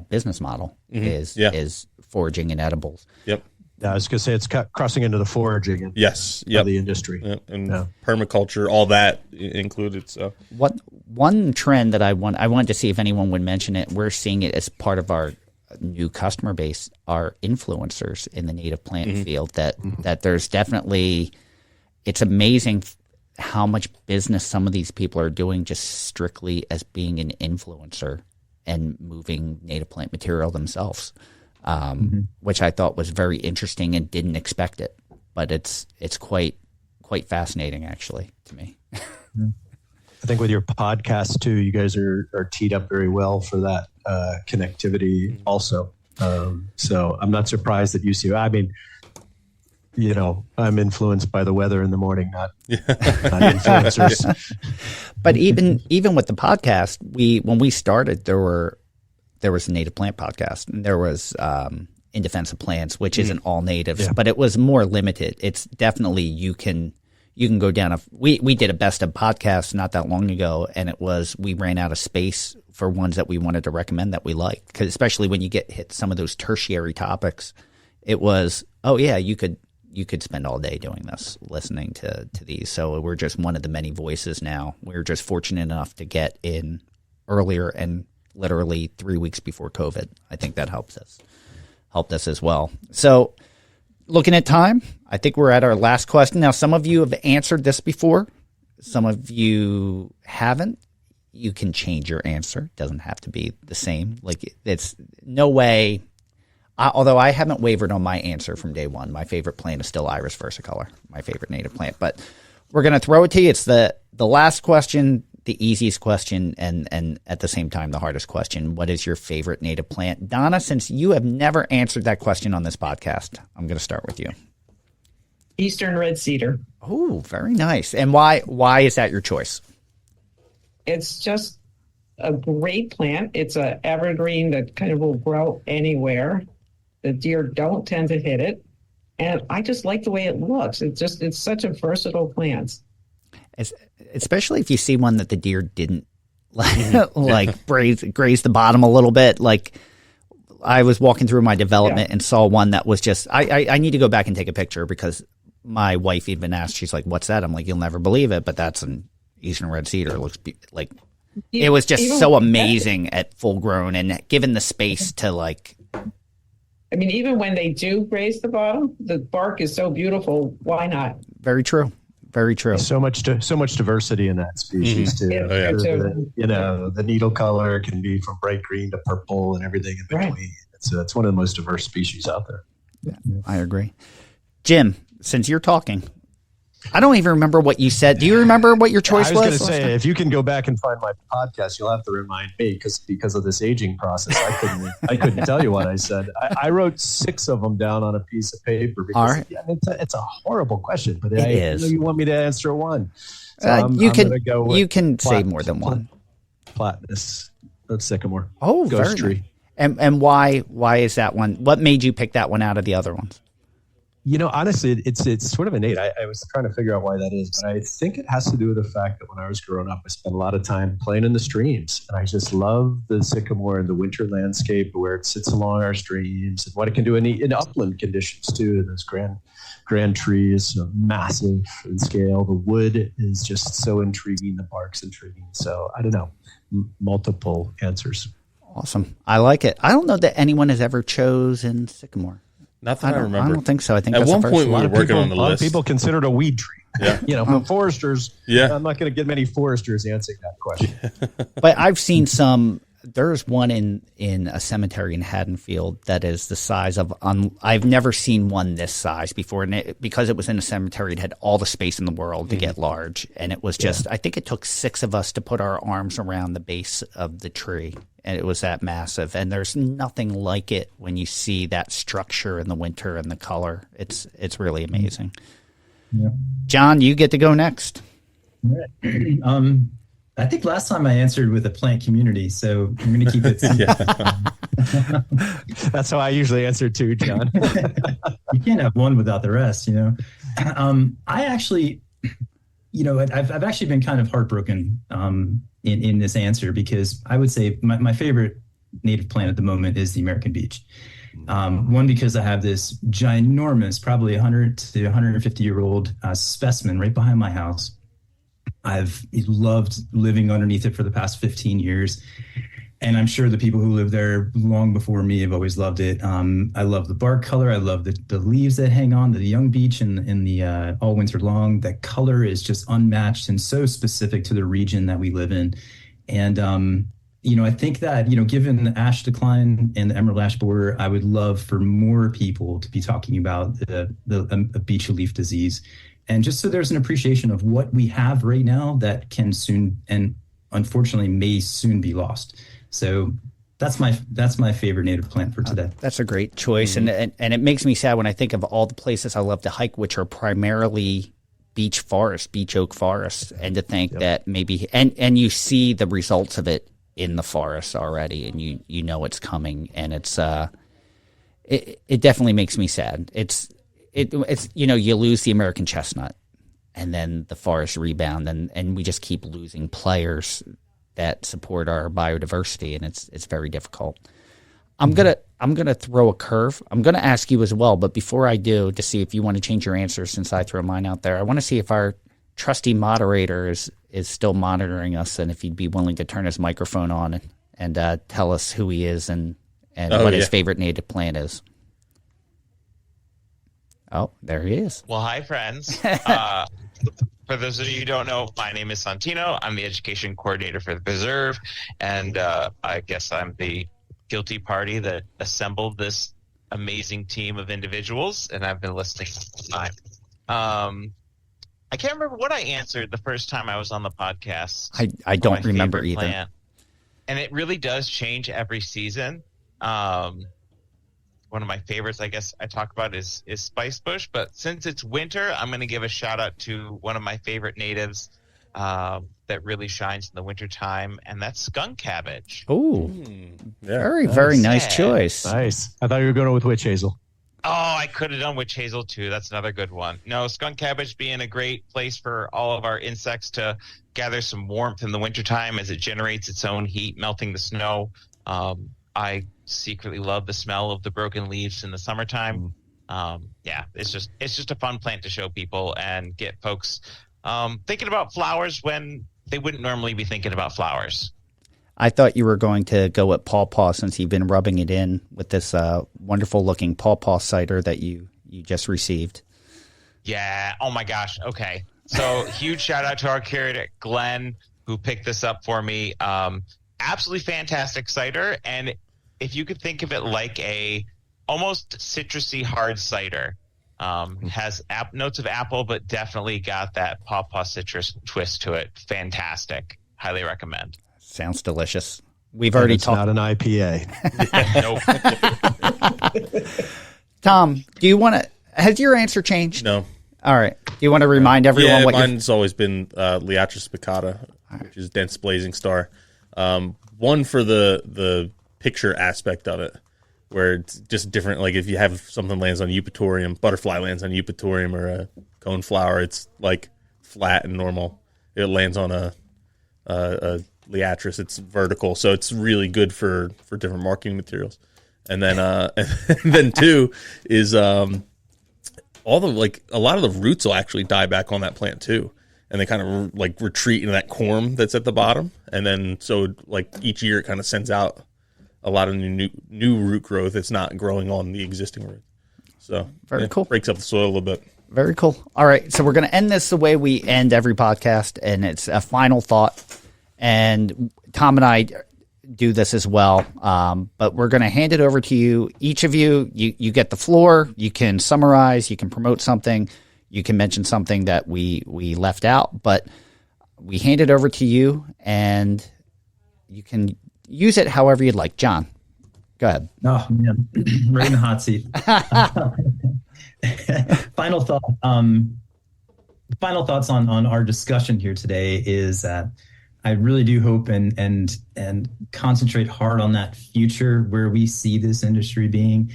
business model is foraging and edibles. Yep. Yeah, I was going to say it's crossing into the foraging of the industry. Yep. And permaculture, all that included. So one trend that I wanted to see if anyone would mention it, we're seeing it as part of our new customer base, are influencers in the native plant field. That there's definitely, it's amazing how much business some of these people are doing just strictly as being an influencer and moving native plant material themselves, which I thought was very interesting and didn't expect it. But it's quite fascinating, actually, to me. I think with your podcast, too, you guys are teed up very well for that connectivity also. So I'm not surprised that you see, I mean, I'm influenced by the weather in the morning, not influencers. But even with the podcast, when we started, there was a native plant podcast, and there was In Defense of Plants, which isn't all natives, but it was more limited. It's definitely you can go down we did a best of podcast not that long ago, and we ran out of space for ones that we wanted to recommend that we liked, because especially when you hit some of those tertiary topics, it was you could spend all day doing this, listening to these. So we're just one of the many voices now. We're just fortunate enough to get in earlier, and literally 3 weeks before COVID. I think that helped us as well. So looking at time, I think we're at our last question. Now, some of you have answered this before. Some of you haven't. You can change your answer. It doesn't have to be the same. Like, it's no way. Although I haven't wavered on my answer from day one. My favorite plant is still Iris versicolor, my favorite native plant. But we're going to throw it to you. It's the last question, the easiest question, and at the same time, the hardest question. What is your favorite native plant? Donna, since you have never answered that question on this podcast, I'm going to start with you. Eastern red cedar. Oh, very nice. And why is that your choice? It's just a great plant. It's an evergreen that kind of will grow anywhere. The deer don't tend to hit it. And I just like the way it looks. It's such a versatile plant. Especially if you see one that the deer didn't graze the bottom a little bit. Like, I was walking through my development and saw one that was just, I need to go back and take a picture, because my wife even asked, she's like, what's that? I'm like, you'll never believe it, but that's an Eastern red cedar. It looks like, it was just so amazing at full grown, and given the space to I mean, even when they do raise the bottom, the bark is so beautiful. Why not? Very true. Very true. So much diversity in that species too. Yeah, The needle color can be from bright green to purple and everything in between. Right. It's one of the most diverse species out there. Yeah, I agree. Jim, since you're talking, I don't even remember what you said. Do you remember what your choice was? I was going to say, if you can go back and find my podcast, you'll have to remind me because of this aging process. I couldn't tell you what I said. I wrote 6 of them down on a piece of paper because all right. It's a horrible question, but it is. You want me to answer one. So you can say more than one. Platanus of sycamore. Oh, ghost very tree. Nice. And why is that one? What made you pick that one out of the other ones? Honestly, it's sort of innate. I was trying to figure out why that is, but I think it has to do with the fact that when I was growing up, I spent a lot of time playing in the streams, and I just love the sycamore and the winter landscape where it sits along our streams and what it can do in upland conditions too. Those grand trees, massive in scale. The wood is just so intriguing. The bark's intriguing. So I don't know, multiple answers. Awesome. I like it. I don't know that anyone has ever chosen sycamore. Not that I remember. I don't think so. I think at that's one the first point we one. were working on the A lot of list. people consider it a weed tree. Yeah. But foresters, Yeah. I'm not going to get many foresters answering that question. But I've seen some. There's one in a cemetery in Haddonfield that is the size of. I've never seen one this size before, and because it was in a cemetery, it had all the space in the world to get large, and it was just. I think it took 6 of us to put our arms around the base of the tree, and it was that massive. And there's nothing like it when you see that structure in the winter and the color. It's really amazing. Yeah. John, you get to go next. I think last time I answered with a plant community, so I'm going to keep it simple. That's how I usually answer too, John. You can't have one without the rest, I actually, I've actually been kind of heartbroken in this answer because I would say my favorite native plant at the moment is the American beech. One, because I have this ginormous, probably 100 to 150-year-old specimen right behind my house. I've loved living underneath it for the past 15 years. And I'm sure the people who lived there long before me have always loved it. I love the bark color. I love the leaves that hang on, the young beech in the all winter long. That color is just unmatched and so specific to the region that we live in. And, I think that, given the ash decline and the emerald ash borer, I would love for more people to be talking about the beech leaf disease. And just so there's an appreciation of what we have right now that can soon and unfortunately may soon be lost. So that's my favorite native plant for today. That's a great choice. Mm-hmm. And it makes me sad when I think of all the places I love to hike, which are primarily beech oak forests, and to think that maybe and you see the results of it in the forest already, and you know it's coming, and it's it definitely makes me sad. It's you lose the American chestnut, and then the forests rebound, and we just keep losing players that support our biodiversity, and it's very difficult. I'm gonna throw a curve. I'm gonna ask you as well, but before I do, to see if you want to change your answer, since I throw mine out there, I want to see if our trusty moderator is still monitoring us, and if he'd be willing to turn his microphone on and tell us who he is and what his favorite native plant is. Oh, there he is. Well, hi, friends. For those of you who don't know, my name is Santino. I'm the education coordinator for the preserve, and I guess I'm the guilty party that assembled this amazing team of individuals, and I've been listening all the time. I can't remember what I answered the first time I was on the podcast. I don't remember either. Plant. And it really does change every season. One of my favorites, I guess, I talk about is spice bush. But since it's winter, I'm going to give a shout out to one of my favorite natives that really shines in the wintertime, and that's skunk cabbage. Oh, very nice choice. Nice. I thought you were going with witch hazel. Oh, I could have done witch hazel too. That's another good one. No, skunk cabbage being a great place for all of our insects to gather some warmth in the wintertime as it generates its own heat, melting the snow. I secretly love the smell of the broken leaves in the summertime. It's just a fun plant to show people and get folks thinking about flowers when they wouldn't normally be thinking about flowers. I thought you were going to go with Pawpaw since you've been rubbing it in with this wonderful looking Pawpaw cider that you just received. Yeah. Oh my gosh. Okay. So huge shout out to our curator, Glenn, who picked this up for me. Absolutely fantastic cider. And if you could think of it like a almost citrusy hard cider, has notes of apple, but definitely got that pawpaw citrus twist to it. Fantastic. Highly recommend. Sounds delicious. We've already talked. Not an IPA. Nope. Tom, do you want to? Has your answer changed? No. All right. Do you want to remind everyone what mine's always been Liatris Spicata, which is dense blazing star. One for the picture aspect of it, where it's just different. Like if you have something lands on Eupatorium, butterfly lands on Eupatorium or a coneflower, it's like flat and normal. It lands on a Liatris, it's vertical, so it's really good for different marketing materials. And then and then two is all the a lot of the roots will actually die back on that plant too, and they kind of retreat into that corm that's at the bottom, and then so each year it kind of sends out a lot of new root growth. It's not growing on the existing root, so very cool. Breaks up the soil a little bit. Very cool. All right, so we're going to end this the way we end every podcast, and it's a final thought. And Tom and I do this as well, but we're going to hand it over to you. Each of you, you get the floor. You can summarize. You can promote something. You can mention something that we left out, but we hand it over to you, and you can use it however you'd like. John, go ahead. Oh, man. Right in the hot seat. Final thought. Final thoughts on our discussion here today is that I really do hope and concentrate hard on that future where we see this industry being,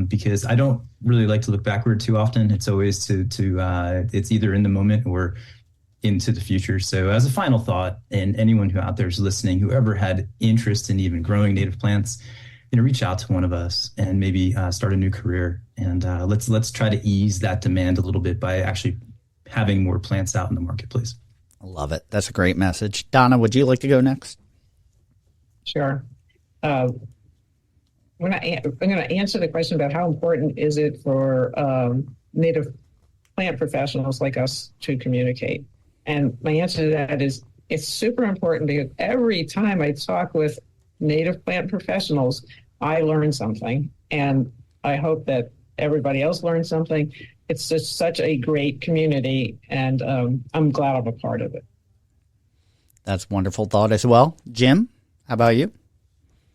because I don't really like to look backward too often. It's always it's either in the moment or into the future. So as a final thought, and anyone who out there is listening, whoever had interest in even growing native plants, reach out to one of us and maybe start a new career. And let's try to ease that demand a little bit by actually having more plants out in the marketplace. I love it. That's a great message. Donna, would you like to go next? Sure. I'm going to answer the question about how important is it for native plant professionals like us to communicate. And my answer to that is it's super important, because every time I talk with native plant professionals, I learn something, and I hope that everybody else learns something. It's just such a great community, and I'm glad I'm a part of it. That's a wonderful thought as well. Jim, how about you?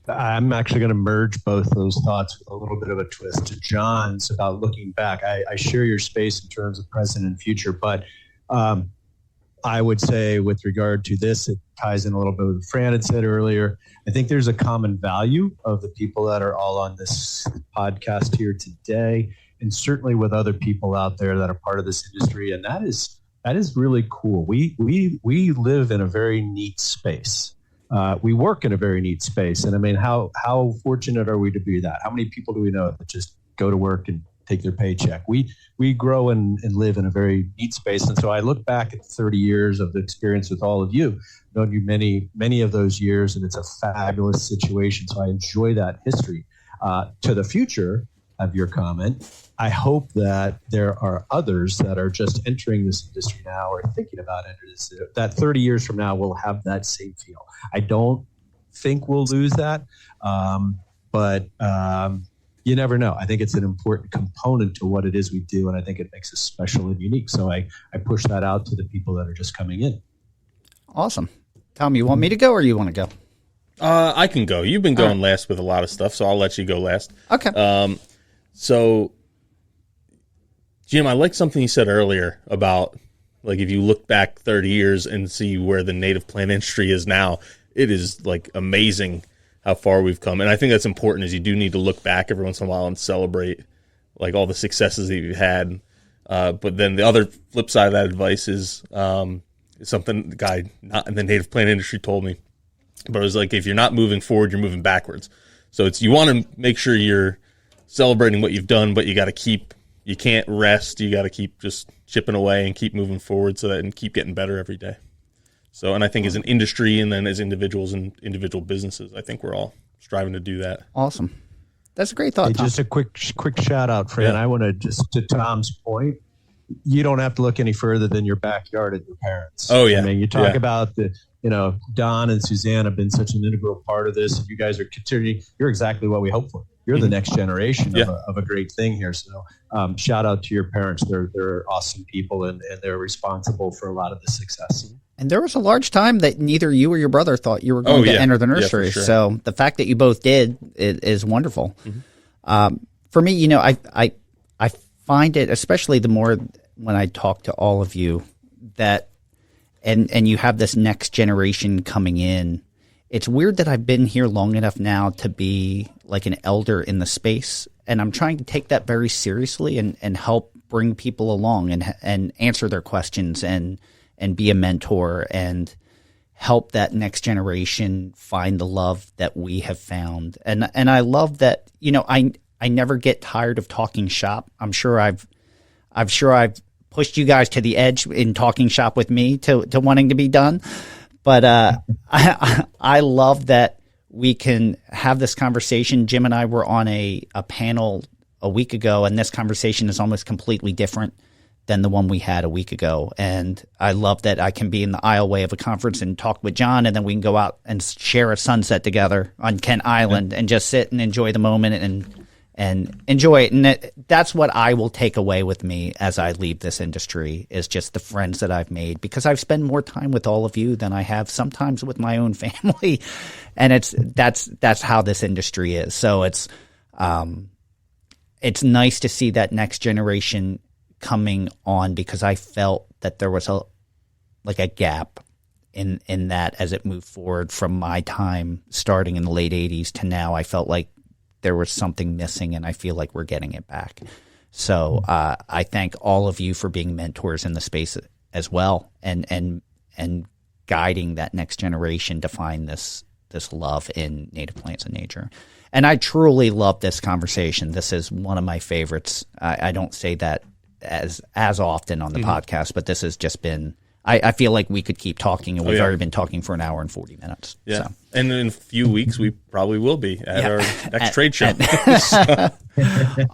I'm actually going to merge both those thoughts with a little bit of a twist to John's about looking back. I share your space in terms of present and future, but I would say with regard to this, it ties in a little bit with what Fran had said earlier. I think there's a common value of the people that are all on this podcast here today, and certainly with other people out there that are part of this industry. And that is really cool. We live in a very neat space. We work in a very neat space. And I mean, how fortunate are we to be that? How many people do we know that just go to work and take their paycheck? We grow and live in a very neat space. And so I look back at 30 years of the experience with all of you, known you many of those years, and it's a fabulous situation. So I enjoy that history. To the future of your comment, I hope that there are others that are just entering this industry now or thinking about entering this, that 30 years from now will have that same feel. I don't think we'll lose that, but you never know. I think it's an important component to what it is we do, and I think it makes us special and unique. So I push that out to the people that are just coming in. Awesome. Tom, you want me to go or you want to go? I can go. You've been going last with a lot of stuff, so I'll let you go last. Okay. So, Jim, I like something you said earlier about, if you look back 30 years and see where the native plant industry is now, it is, amazing how far we've come. And I think that's important, is you do need to look back every once in a while and celebrate, all the successes that you've had. But then the other flip side of that advice is something the guy not in the native plant industry told me. But it was if you're not moving forward, you're moving backwards. So you want to make sure you're celebrating what you've done, but you can't rest. You got to keep just chipping away and keep moving forward and keep getting better every day. So, and I think as an industry and then as individuals and individual businesses, I think we're all striving to do that. Awesome. That's a great thought. Hey, Tom. just a quick shout out, Fran. Yeah. I want to just to Tom's point. You don't have to look any further than your backyard at your parents. Oh, yeah. I mean, you talk Yeah. about Don and Suzanne have been such an integral part of this, and you guys are continuing. You're exactly what we hope for. You're the next generation of a great thing here. So shout out to your parents. They're awesome people, and they're responsible for a lot of the success. And there was a large time that neither you or your brother thought you were going to enter the nursery. Yeah, for sure. So the fact that you both did is wonderful. For me, I find it, especially the more when I talk to all of you, that and you have this next generation coming in. It's weird that I've been here long enough now to be like an elder in the space, and I'm trying to take that very seriously and help bring people along and answer their questions and be a mentor and help that next generation find the love that we have found. And I love that, I never get tired of talking shop. I'm sure I've pushed you guys to the edge in talking shop with me to wanting to be done. But I love that we can have this conversation. Jim and I were on a panel a week ago, and this conversation is almost completely different than the one we had a week ago. And I love that I can be in the aisleway of a conference and talk with John, and then we can go out and share a sunset together on Kent Island and just sit and enjoy the moment and enjoy it. And that's what I will take away with me as I leave this industry, is just the friends that I've made, because I've spent more time with all of you than I have sometimes with my own family. And that's how this industry is. So it's nice to see that next generation coming on, because I felt that there was a gap in that as it moved forward from my time starting in the late 80s to now. I felt like there was something missing, and I feel like we're getting it back. So I thank all of you for being mentors in the space as well, and guiding that next generation to find this love in native plants and nature. And I truly love this conversation. This is one of my favorites. I don't say that as often on the podcast, but this has just been, I feel like we could keep talking, and we've already been talking for an hour and 40 minutes. Yeah. So. And in a few weeks, we probably will be at our next trade show. All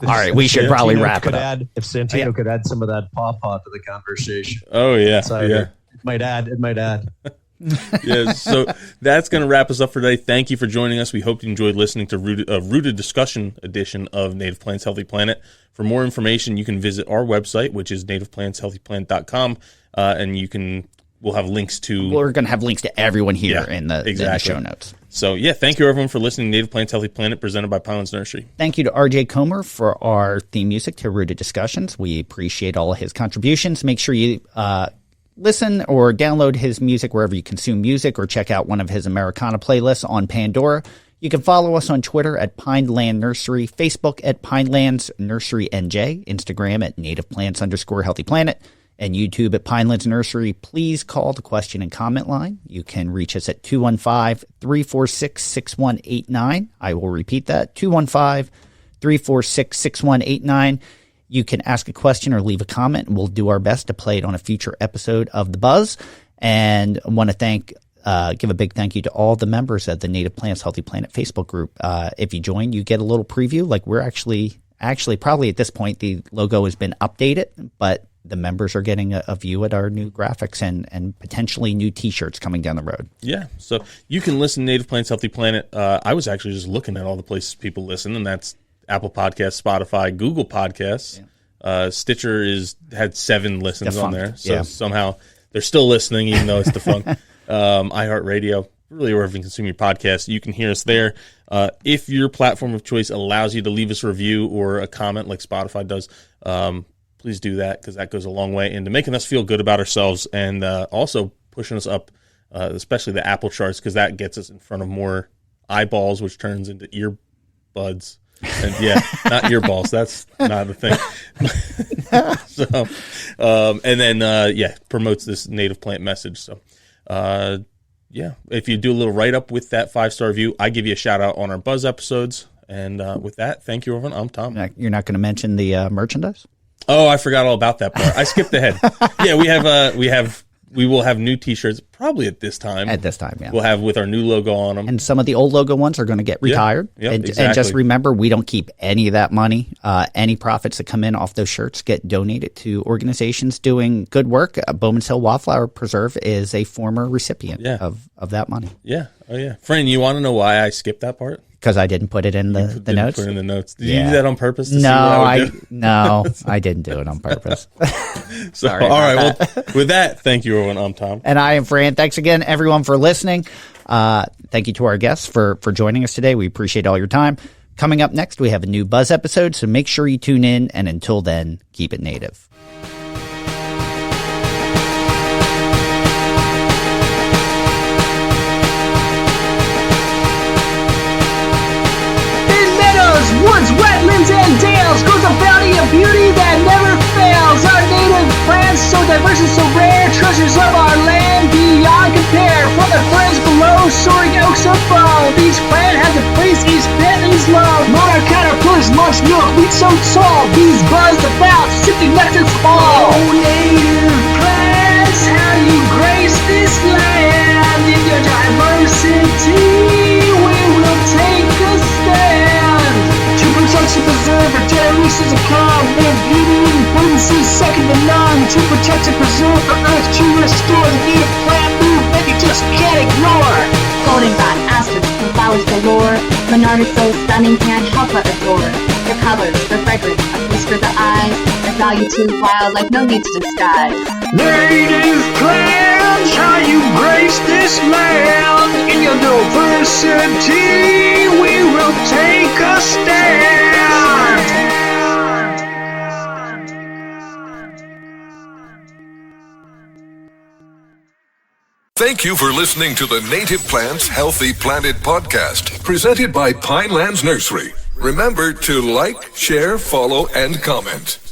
right. We should probably wrap it up. If Santino could add some of that pawpaw to the conversation. Oh, yeah. It might add. Yeah, so that's going to wrap us up for today. Thank you for joining us. We hope you enjoyed listening to Rooted Discussion edition of Native Plants Healthy Planet. For more information, you can visit our website, which is nativeplantshealthyplanet.com, and we'll have links to... We're going to have links to everyone here in the show notes. So, thank you, everyone, for listening to Native Plants Healthy Planet, presented by Pinelands Nursery. Thank you to RJ Comer for our theme music to Rooted Discussions. We appreciate all of his contributions. Make sure you... listen or download his music wherever you consume music, or check out one of his Americana playlists on Pandora. You can follow us on Twitter at Pineland Nursery, Facebook at Pinelands Nursery NJ, Instagram at @nativeplants_healthy planet, and YouTube at Pinelands Nursery. Please call the question and comment line. You can reach us at 215-346-6189. I will repeat that, 215-346-6189. You can ask a question or leave a comment, and we'll do our best to play it on a future episode of The Buzz. And I want to give a big thank you to all the members of the Native Plants Healthy Planet Facebook group. If you join, you get a little preview. Like, we're actually probably at this point, the logo has been updated, but the members are getting a view at our new graphics and potentially new T-shirts coming down the road. Yeah, so you can listen to Native Plants Healthy Planet. I was actually just looking at all the places people listen, and that's Apple Podcasts, Spotify, Google Podcasts. Stitcher had 7 listens on there. So somehow they're still listening, even though it's defunct. iHeartRadio, really wherever you consume your podcast, you can hear us there. If your platform of choice allows you to leave us a review or a comment like Spotify does, please do that, because that goes a long way into making us feel good about ourselves, and also pushing us up, especially the Apple charts, because that gets us in front of more eyeballs, which turns into earbuds. And not earballs. That's not a thing. So, and then promotes this native plant message. So, if you do a little write up with that 5-star review, I give you a shout out on our Buzz episodes. And with that, thank you, everyone. I'm Tom. You're not going to mention the merchandise? Oh, I forgot all about that part. I skipped ahead. Yeah, we have we will have new T-shirts probably at this time. At this time, yeah. We'll have with our new logo on them. And some of the old logo ones are going to get retired. Yeah, and exactly. just remember, we don't keep any of that money. Any profits that come in off those shirts get donated to organizations doing good work. Bowman's Hill Wildflower Preserve is a former recipient of that money. Yeah. Oh, yeah. Fran, you want to know why I skipped that part? Because I didn't put it in the notes. Put it in the notes. Did you do that on purpose? No, I didn't do it on purpose. Sorry. All right. Well, with that, thank you, everyone. I'm Tom. And I am Fran. Thanks again, everyone, for listening. Thank you to our guests for joining us today. We appreciate all your time. Coming up next, we have a new Buzz episode, so make sure you tune in. And until then, keep it native. Woods, wetlands, and dales grows a bounty of beauty that never fails. Our native plants, so diverse and so rare, treasures of our land beyond compare. From the ferns below, soaring oaks above, each plant has a place, each family's love. Monarch caterpillars launch milk, wheat so tall, bees buzzed about, sipping nectar from all. Oh, native plants, how you grace this land. In your diversity, we will take a stand. To preserve our generations of calm, their beauty and potency second to none. To protect and preserve the earth, to restore the native plant move that you just can't ignore. Goldenrod, asters, and flowers galore. Monarch is so stunning, can't help but adore. Their colors, their fragrance, a feast for the eyes. Their value to wildlife, no need to disguise. Native plants, how you grace this land. In your diversity, we will take a stand. Thank you for listening to the Native Plants Healthy Planet podcast, presented by Pinelands Nursery. Remember to like, share, follow, and comment.